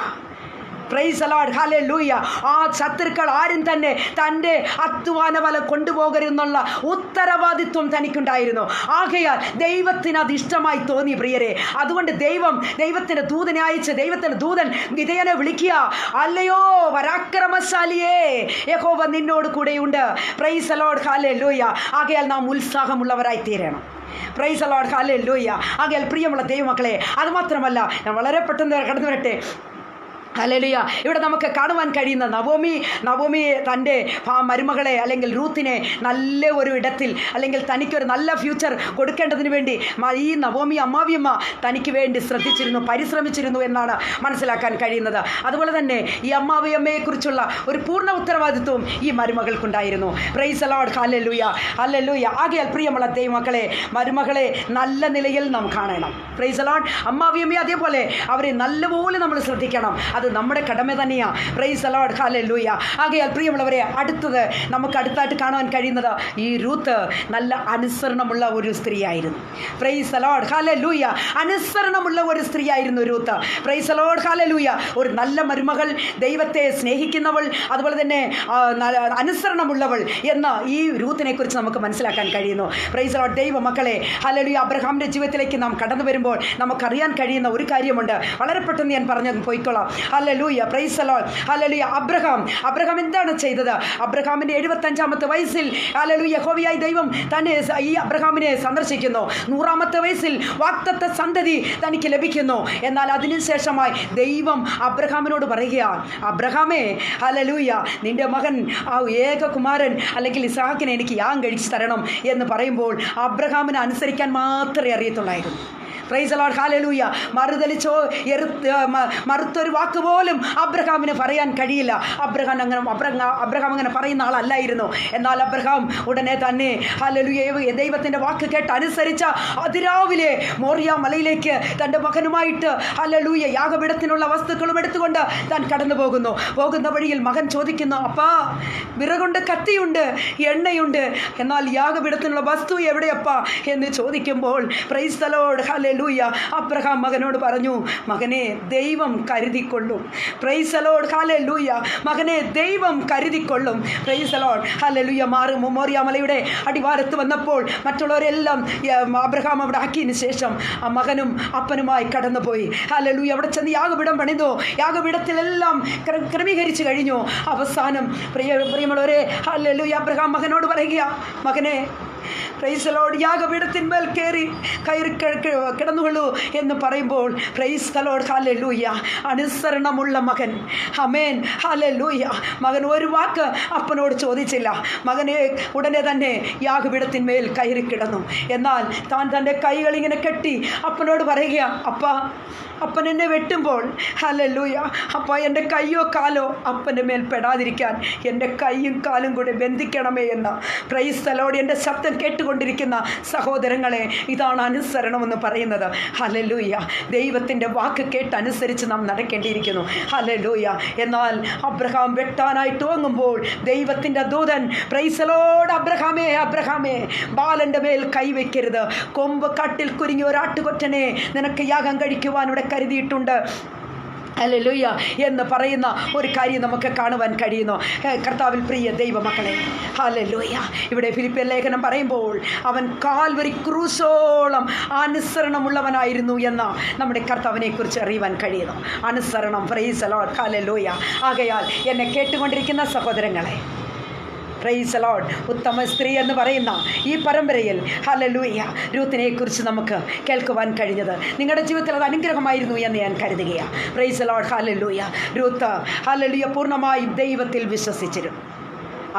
Price the Lord. ഹല്ലേലൂയ. ആ ശത്രുക്കൾ ആരും തന്നെ തൻ്റെ അധ്വാന ഫലം കൊണ്ടുപോകരുതെന്നുള്ള ഉത്തരവാദിത്വം തനിക്കുണ്ടായിരുന്നു. ആകയാൽ ദൈവത്തിന് അത് ഇഷ്ടമായി തോന്നി. പ്രിയരെ, അതുകൊണ്ട് ദൈവത്തിൻ്റെ ദൂതനെ അയച്ച് ദൈവത്തിൻ്റെ ദൂതൻ ഗിദെയോനെ വിളിക്കുക, അല്ലയോ പരാക്രമശാലിയേ, യഹോവ നിന്നോട് കൂടെയുണ്ട്. Price the Lord. ഹല്ലേലൂയ. ആകയാൽ നാം ഉത്സാഹമുള്ളവരായി തീരണം. Price the Lord. ഹല്ലേലൂയ. ആകയാൽ പ്രിയമുള്ള ദൈവമക്കളെ, അതുമാത്രമല്ല, ഞാൻ വളരെ പെട്ടെന്ന് കടന്നു വരട്ടെ. ഹല്ലേലൂയ. ഇവിടെ നമുക്ക് കാണുവാൻ കഴിയുന്ന നവോമി തൻ്റെ മരുമകളെ അല്ലെങ്കിൽ റൂത്തിനെ നല്ല ഒരു ഇടത്തിൽ അല്ലെങ്കിൽ തനിക്കൊരു നല്ല ഫ്യൂച്ചർ കൊടുക്കേണ്ടതിന് വേണ്ടി ഈ നവോമി അമ്മാവിയമ്മ തനിക്ക് വേണ്ടി ശ്രദ്ധിച്ചിരുന്നു, പരിശ്രമിച്ചിരുന്നു എന്നാണ് മനസ്സിലാക്കാൻ കഴിയുന്നത്. അതുപോലെ തന്നെ ഈ അമ്മാവിയമ്മയെക്കുറിച്ചുള്ള ഒരു പൂർണ്ണ ഉത്തരവാദിത്വവും ഈ മരുമകൾക്കുണ്ടായിരുന്നു. Praise the Lord. Hallelujah, hallelujah. ആകയാൽ പ്രിയമുള്ള ദൈവമക്കളെ, മരുമകളെ നല്ല നിലയിൽ നാം കാണണം. Price the Lord. അമ്മാവിയമ്മയെ അതേപോലെ അവരെ നല്ലപോലെ നമ്മൾ ശ്രദ്ധിക്കണം. അത് നമ്മുടെ കടമ തന്നെയാണ്. Price the Lord. ഹല്ലേലൂയ. ആകയാൽ പ്രിയമുള്ളവരെ, നമുക്ക് അടുത്തായിട്ട് കാണാൻ കഴിയുന്നത് ഈ റൂത്ത് നല്ല അനുസരണമുള്ള ഒരു സ്ത്രീയായിരുന്നു. Praise the Lord. ഹല്ലേലൂയ. അനുസരണമുള്ള ഒരു സ്ത്രീയായിരുന്നു Ruth. Praise the Lord. Hallelujah. ഒരു നല്ല മരുമകൾ, ദൈവത്തെ സ്നേഹിക്കുന്നവൾ, അതുപോലെ തന്നെ അനുസരണമുള്ളവൾ എന്ന ഈ റൂത്തിനെ കുറിച്ച് നമുക്ക് മനസ്സിലാക്കാൻ കഴിയുന്നു. Praise the Lord. ദൈവ മക്കളെ, ഹല്ലേലൂയ. അബ്രഹാമിൻ്റെ ജീവിതത്തിലേക്ക് നാം കടന്നു വരുമ്പോൾ നമുക്കറിയാൻ കഴിയുന്ന ഒരു കാര്യമുണ്ട്. വളരെ പെട്ടെന്ന് ഞാൻ പറഞ്ഞു പോയിക്കോളാം. Hallelujah. Praise the Lord. Hallelujah. Abraham എന്താണ് ചെയ്തത്? അബ്രഹാമിൻ്റെ 75-ാമത്തെ വയസ്സിൽ ഹല്ലേലൂയ യഹോവയായ ദൈവം തന്നെ ഈ അബ്രഹാമിനെ സന്ദർശിക്കുന്നു. 100-ാമത്തെ വയസ്സിൽ വാഗ്ദത്ത സന്തതി തനിക്ക് ലഭിക്കുന്നു. എന്നാൽ അതിനുശേഷമായി ദൈവം അബ്രഹാമിനോട് പറയുകയാണ്, അബ്രഹാമേ, ഹല്ലേലൂയ, നിന്റെ മകൻ ആ ഏകകുമാരൻ അല്ലെങ്കിൽ ഇസ്ഹാക്കിനെ എനിക്ക് യാഗം കഴിച്ചു തരണം എന്ന് പറയുമ്പോൾ അബ്രഹാമിനെ അനുസരിക്കാൻ മാത്രമേ അറിയത്തുള്ളായിരുന്നു. Praise the Lord. ഹല്ലേലൂയ. മറുത്തൊരു വാക്ക് പോലും അബ്രഹാമിന് പറയാൻ കഴിയില്ല. അബ്രഹാം അങ്ങനെ പറയുന്ന ആളല്ലായിരുന്നു. എന്നാൽ അബ്രഹാം ഉടനെ തന്നെ ഹല്ലേലൂയ ദൈവത്തിൻ്റെ വാക്ക് കേട്ട് അനുസരിച്ച അതിരാവിലെ മോറിയ മലയിലേക്ക് തൻ്റെ മകനുമായിട്ട് ഹല്ലേലൂയ യാഗപീഠത്തിനുള്ള വസ്തുക്കളും എടുത്തുകൊണ്ട് താൻ കടന്നു പോകുന്ന വഴിയിൽ മകൻ ചോദിക്കുന്നു, അപ്പാ, വിറകുണ്ട്, കത്തിയുണ്ട്, എണ്ണയുണ്ട്, എന്നാൽ യാഗപീഠത്തിനുള്ള വസ്തു എവിടെയപ്പാ എന്ന് ചോദിക്കുമ്പോൾ praise the Lord. Hallelujah. Abraham മകനോട് പറഞ്ഞു, മകനെ, ദൈവം കരുതിക്കൊള്ളും. Praise the Lord. ഹല്ലേലൂയ. മകനെ, ദൈവം കരുതിക്കൊള്ളും. Praise the Lord. Hallelujah. Moriah മലയുടെ അടിവാരത്ത് വന്നപ്പോൾ മറ്റുള്ളവരെല്ലാം അബ്രഹാം അവിടെ ആക്കിയതിന് ശേഷം ആ മകനും അപ്പനുമായി കടന്നുപോയി. ഹല്ലേലൂയ. അവിടെ ചെന്ന് യാഗപീഠം പണിതു. യാഗപീഠത്തിലെല്ലാം ക്രമീകരിച്ചു കഴിഞ്ഞു. അവസാനം പ്രിയമുള്ളവരെ, ഹല്ലേലൂയ, അബ്രഹാം മകനോട് പറയുക, മകനെ, പ്രൈസ് ദി ലോർഡ്, യാഗപീഠത്തിന്മേൽ കയറി കിടന്നുകൊള്ളൂ എന്ന് പറയുമ്പോൾ പ്രൈസ് ദി ലോർഡ്. ഹല്ലേലൂയ. അനുസരണമുള്ള മകൻ. ആമേൻ. ഹല്ലേലൂയ. മകൻ ഒരു വാക്ക് അപ്പനോട് ചോദിച്ചില്ല. മകനെ ഉടനെ തന്നെ യാഗപീഠത്തിന്മേൽ കയറി കിടന്നു. എന്നാൽ താൻ തൻ്റെ കൈകൾ ഇങ്ങനെ കെട്ടി അപ്പനോട് പറയുക, അപ്പൻ എന്നെ വെട്ടുമ്പോൾ ഹല്ലേലൂയ, അപ്പ എൻ്റെ കയ്യോ കാലോ അപ്പൻ്റെ മേൽ പെടാതിരിക്കാൻ എൻ്റെ കൈയും കാലും കൂടെ ബന്ധിക്കണമേ എന്ന്. Price the Lord. എൻ്റെ ശബ്ദം കേട്ടുകൊണ്ടിരിക്കുന്ന സഹോദരങ്ങളെ, ഇതാണ് അനുസരണമെന്ന് പറയുന്നത്. ഹല്ലേലൂയ. ദൈവത്തിൻ്റെ വാക്ക് കേട്ടനുസരിച്ച് നാം നടക്കേണ്ടിയിരിക്കുന്നു. ഹല്ലേലൂയ. എന്നാൽ അബ്രഹാം വെട്ടാനായിട്ട് ഓങ്ങുമ്പോൾ ദൈവത്തിൻ്റെ ദൂതൻ, പ്രൈസ് ദി ലോർഡ്, അബ്രഹാമേ, ബാലൻ്റെ മേൽ കൈവയ്ക്കരുത്. കൊമ്പ് കാട്ടിൽ കുരുങ്ങി ഒരാട്ടുകൊറ്റനെ നിനക്ക് യാഗം കഴിക്കുവാൻ ഇവിടെ കരുതിയിട്ടുണ്ട്. ഹല്ലേലൂയ എന്ന് പറയുന്ന ഒരു കാര്യം നമുക്ക് കാണുവാൻ കഴിയുന്നു. കർത്താവിൽ പ്രിയ ദൈവമക്കളെ, ഹല്ലേലൂയ. ഇവിടെ ഫിലിപ്പിയർ ലേഖനം പറയുമ്പോൾ അവൻ കാൽവരി ക്രൂശോളം അനുസരണമുള്ളവനായിരുന്നു എന്ന നമ്മുടെ കർത്താവിനെ കുറിച്ച് അറിയുവാൻ കഴിയുന്നു. അനുസരണം. Price the Lord. ഹല്ലേലൂയ. ആകയാൽ എന്നെ കേട്ടുകൊണ്ടിരിക്കുന്ന സഹോദരങ്ങളെ, പ്രൈസ് ദി ലോർഡ്, ഉത്തമ സ്ത്രീ എന്ന് പറയുന്ന ഈ പരമ്പരയിൽ ഹല്ലേലൂയ രൂത്തിനെ കുറിച്ച് നമുക്ക് കേൾക്കുവാൻ കഴിഞ്ഞത് നിങ്ങളുടെ ജീവിതത്തിൽ അത് അനുഗ്രഹമായിരുന്നു എന്ന് ഞാൻ കരുതുകയാണ്. Praise the Lord. Hallelujah. Ruth hallelujah പൂർണ്ണമായും ദൈവത്തിൽ വിശ്വസിച്ചിരുന്നു.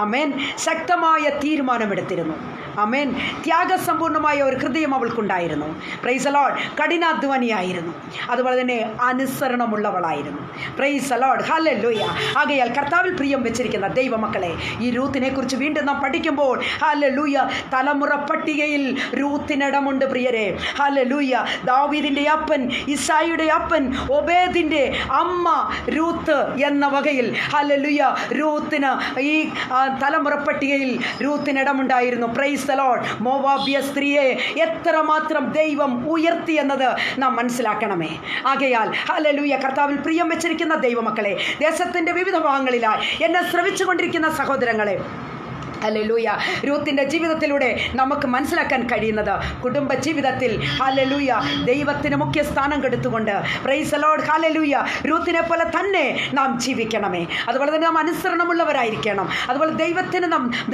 ആമേൻ. ശക്തമായ തീരുമാനമെടുത്തിരുന്നു. ആമേൻ. ത്യാഗസമ്പൂർണമായ ഒരു ഹൃദയം അവൾക്കുണ്ടായിരുന്നു. Praise the Lord. കഠിനാധ്വാനിയായിരുന്നു. അതുപോലെ തന്നെ അനുസരണമുള്ളവളായിരുന്നു. Praise the Lord. ഹല്ലേലൂയ. ആകയാൽ കർത്താവിൽ പ്രിയം വെച്ചിരിക്കുന്ന ദൈവമക്കളെ, ഈ രൂത്തിനെ കുറിച്ച് വീണ്ടും നാം പഠിക്കുമ്പോൾ ഹല്ലേലൂയ തലമുറ പട്ടികയിൽ രൂത്തിനിടമുണ്ട് പ്രിയരെ. ഹല്ലേലൂയ. ദാവീദിൻ്റെ അപ്പൻ, ഇസായിയുടെ അപ്പൻ, ഒബേദിൻ്റെ അമ്മ രൂത്ത് എന്ന വകയിൽ ഹല്ലേലൂയ രൂത്തിന് ഈ തലമുറ പട്ടികയിൽ രൂത്തിനിടമുണ്ടായിരുന്നു. Praise the Lord. മോവാബ്യ സ്ത്രീയെ എത്രമാത്രം ദൈവം ഉയർത്തി എന്നത് നാം മനസ്സിലാക്കണമേ. ആകയാൽ ഹല്ലേലൂയ കർത്താവിൽ പ്രിയം വെച്ചിരിക്കുന്ന ദൈവമക്കളെ, ദേശത്തിൻ്റെ വിവിധ ഭാഗങ്ങളിലായി എന്നെ ശ്രവിച്ചുകൊണ്ടിരിക്കുന്ന സഹോദരങ്ങളെ, ഹല്ലേലൂയ. രൂത്തിന്റെ ജീവിതത്തിലൂടെ നമുക്ക് മനസ്സിലാക്കാൻ കഴിയുന്നത് കുടുംബ ജീവിതത്തിൽ ഹല്ലേലൂയ ദൈവത്തിന് മുഖ്യ സ്ഥാനം കൊടുത്തുകൊണ്ട് പ്രൈസ് ദി ലോർഡ് ഹല്ലേലൂയ രൂത്തിനെ പോലെ തന്നെ നാം ജീവിക്കണമേ. അതുപോലെ തന്നെ നാം അനുസരണമുള്ളവരായിരിക്കണം. അതുപോലെ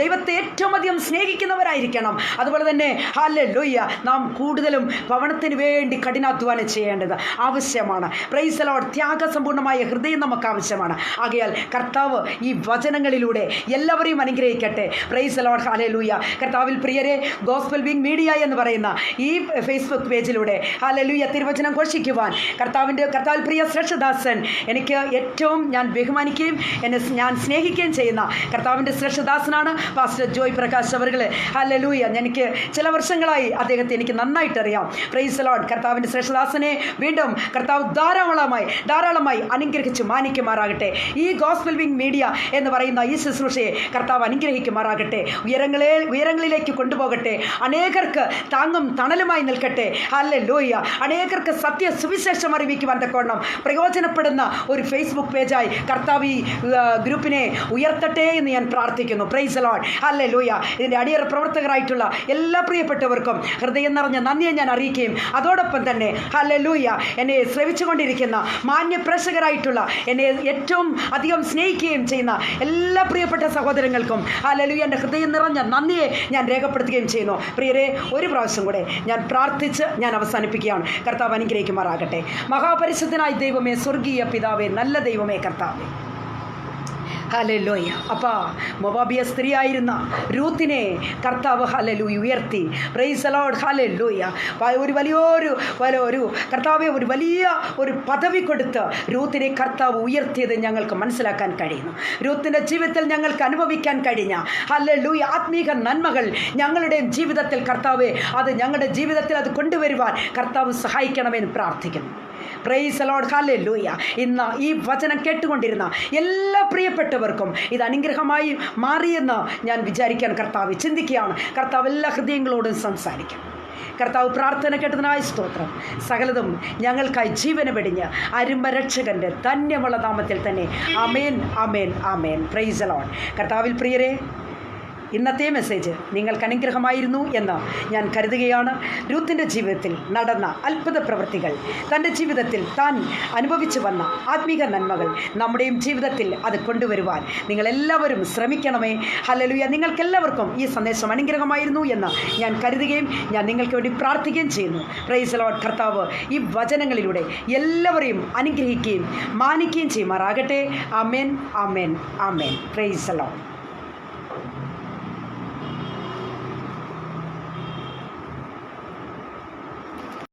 ദൈവത്തെ ഏറ്റവും അധികം സ്നേഹിക്കുന്നവരായിരിക്കണം. അതുപോലെ തന്നെ ഹല്ലേലൂയ നാം കൂടുതലും ഭവനത്തിന് വേണ്ടി കഠിനാധ്വാനം ചെയ്യേണ്ടത് ആവശ്യമാണ്. പ്രൈസ് ദി ലോർഡ് ത്യാഗസമ്പൂർണ്ണമായ ഹൃദയം നമുക്ക് ആവശ്യമാണ്. ആകയാൽ കർത്താവ് ഈ വചനങ്ങളിലൂടെ എല്ലാവരെയും അനുഗ്രഹിക്കട്ടെ. Price the Lord hallelujah. കർത്താവിൽ പ്രിയരെ, ഗോസ്പൽ വിങ് മീഡിയ എന്ന് പറയുന്ന ഈ ഫേസ്ബുക്ക് പേജിലൂടെ ഹല്ലേലൂയ തിരുവചനം ഘോഷിക്കുവാൻ കർത്താവിൽ പ്രിയ ശ്രേഷ്ഠദാസൻ എനിക്ക് ഏറ്റവും ഞാൻ ബഹുമാനിക്കുകയും ഞാൻ സ്നേഹിക്കുകയും ചെയ്യുന്ന കർത്താവിൻ്റെ ശ്രേഷ്ഠദാസനാണ് പാസ്റ്റർ ജോയ് പ്രകാശ് അവറുകൾ. ഹല്ലേലൂയ. എനിക്ക് ചില വർഷങ്ങളായി അദ്ദേഹത്തെ എനിക്ക് നന്നായിട്ടറിയാം. Praise the Lord. കർത്താവിൻ്റെ ശ്രേഷ്ഠദാസനെ വീണ്ടും കർത്താവ് ധാരാളമായി അനുഗ്രഹിച്ച് മാനിക്കുമാറാകട്ടെ. ഈ ഗോസ്പൽ വിങ് മീഡിയ എന്ന് പറയുന്ന ഈ ശുശ്രൂഷയെ കർത്താവ് അനുഗ്രഹിക്കുമാറാകട്ടെ. ഉയരങ്ങളിലേക്ക് കൊണ്ടുപോകട്ടെ. അനേകർക്ക് താങ്ങും തണലുമായി നിൽക്കട്ടെ. ഹല്ലേലൂയ. അനേകർക്ക് സത്യ സുവിശേഷം അറിയിക്കുവാൻ തക്കവണ്ണം പ്രയോജനപ്പെടുന്ന ഒരു ഫേസ്ബുക്ക് പേജായി കർത്താവ് ഈ ഗ്രൂപ്പിനെ ഉയർത്തട്ടെ എന്ന് ഞാൻ പ്രാർത്ഥിക്കുന്നു. Price the Lord. ഹല്ലേലൂയ. ഇതിൻ്റെ അടിയറ പ്രവർത്തകരായിട്ടുള്ള എല്ലാ പ്രിയപ്പെട്ടവർക്കും ഹൃദയം നിറഞ്ഞ നന്ദിയെ ഞാൻ അറിയിക്കുകയും അതോടൊപ്പം തന്നെ ഹല്ലേലൂയ എന്നെ ശ്രവിച്ചുകൊണ്ടിരിക്കുന്ന മാന്യ പ്രേക്ഷകരായിട്ടുള്ള എന്നെ ഏറ്റവും അധികം സ്നേഹിക്കുകയും ചെയ്യുന്ന എല്ലാ പ്രിയപ്പെട്ട സഹോദരങ്ങൾക്കും ഹല്ലേലൂയ എൻ്റെ ഹൃദയം നിറഞ്ഞ നന്ദിയെ ഞാൻ രേഖപ്പെടുത്തുകയും ചെയ്യുന്നു. പ്രിയരെ, ഒരു പ്രാവശ്യം കൂടെ ഞാൻ പ്രാർത്ഥിച്ച് ഞാൻ അവസാനിപ്പിക്കുകയാണ്. കർത്താവ് അനുഗ്രഹിക്കുമാറാകട്ടെ. മഹാപരിശുദ്ധനായ ദൈവമേ, സ്വർഗീയ പിതാവേ, നല്ല ദൈവമേ കർത്താവേ, ഹല്ലേലൂയ. അപ്പോൾ മൊവാബിയ സ്ത്രീയായിരുന്ന രൂത്തിനെ കർത്താവ് ഹല്ലേലൂയ ഉയർത്തി. Price the Lord. ഹല്ലേലൂയ. കർത്താവെ ഒരു വലിയ പദവി കൊടുത്ത് രൂത്തിനെ കർത്താവ് ഉയർത്തിയത് ഞങ്ങൾക്ക് മനസ്സിലാക്കാൻ കഴിയുന്നു. രൂത്തിൻ്റെ ജീവിതത്തിൽ ഞങ്ങൾക്ക് അനുഭവിക്കാൻ കഴിഞ്ഞ ഹല്ലേലൂയ ആത്മീക നന്മകൾ ഞങ്ങളുടെയും ജീവിതത്തിൽ കർത്താവെ അത് ഞങ്ങളുടെ ജീവിതത്തിൽ അത് കൊണ്ടുവരുവാൻ കർത്താവ് സഹായിക്കണമെന്ന് പ്രാർത്ഥിക്കുന്നു. Price the Lord. ഹല്ലേലൂയ. ഇന്ന് ഈ വചനം കേട്ടുകൊണ്ടിരുന്ന എല്ലാ പ്രിയപ്പെട്ടവർക്കും ഇത് അനുഗ്രഹമായി മാറിയെന്ന് ഞാൻ വിചാരിക്കാൻ കർത്താവ് ചിന്തിക്കുകയാണ്. കർത്താവ് എല്ലാ ഹൃദയങ്ങളോടും സംസാരിക്കും. കർത്താവ് പ്രാർത്ഥന കേട്ടതിനായ സ്തോത്രം. സകലതും ഞങ്ങൾക്കായി ജീവന വെടിഞ്ഞ് അരുമരക്ഷകൻ്റെ ധന്യമുള്ള നാമത്തിൽ തന്നെ amen, amen, amen. Praise the Lord. കർത്താവിൽ പ്രിയരെ, ഇന്നത്തെ മെസ്സേജ് നിങ്ങൾക്ക് അനുഗ്രഹമായിരുന്നു എന്ന് ഞാൻ കരുതുകയാണ്. രൂത്തിൻ്റെ ജീവിതത്തിൽ നടന്ന അത്ഭുത പ്രവൃത്തികൾ, തൻ്റെ ജീവിതത്തിൽ താൻ അനുഭവിച്ചു വന്ന ആത്മീക നന്മകൾ നമ്മുടെയും ജീവിതത്തിൽ അത് കൊണ്ടുവരുവാൻ നിങ്ങളെല്ലാവരും ശ്രമിക്കണമേ. ഹല്ലേലൂയ. നിങ്ങൾക്കെല്ലാവർക്കും ഈ സന്ദേശം അനുഗ്രഹമായിരുന്നു എന്ന് ഞാൻ കരുതുകയും ഞാൻ നിങ്ങൾക്ക് വേണ്ടി പ്രാർത്ഥിക്കുകയും ചെയ്യുന്നു. Praise the Lord. കർത്താവ് ഈ വചനങ്ങളിലൂടെ എല്ലാവരെയും അനുഗ്രഹിക്കുകയും മാനിക്കുകയും ചെയ്യുമാറാകട്ടെ. Amen, amen, amen. Praise the Lord.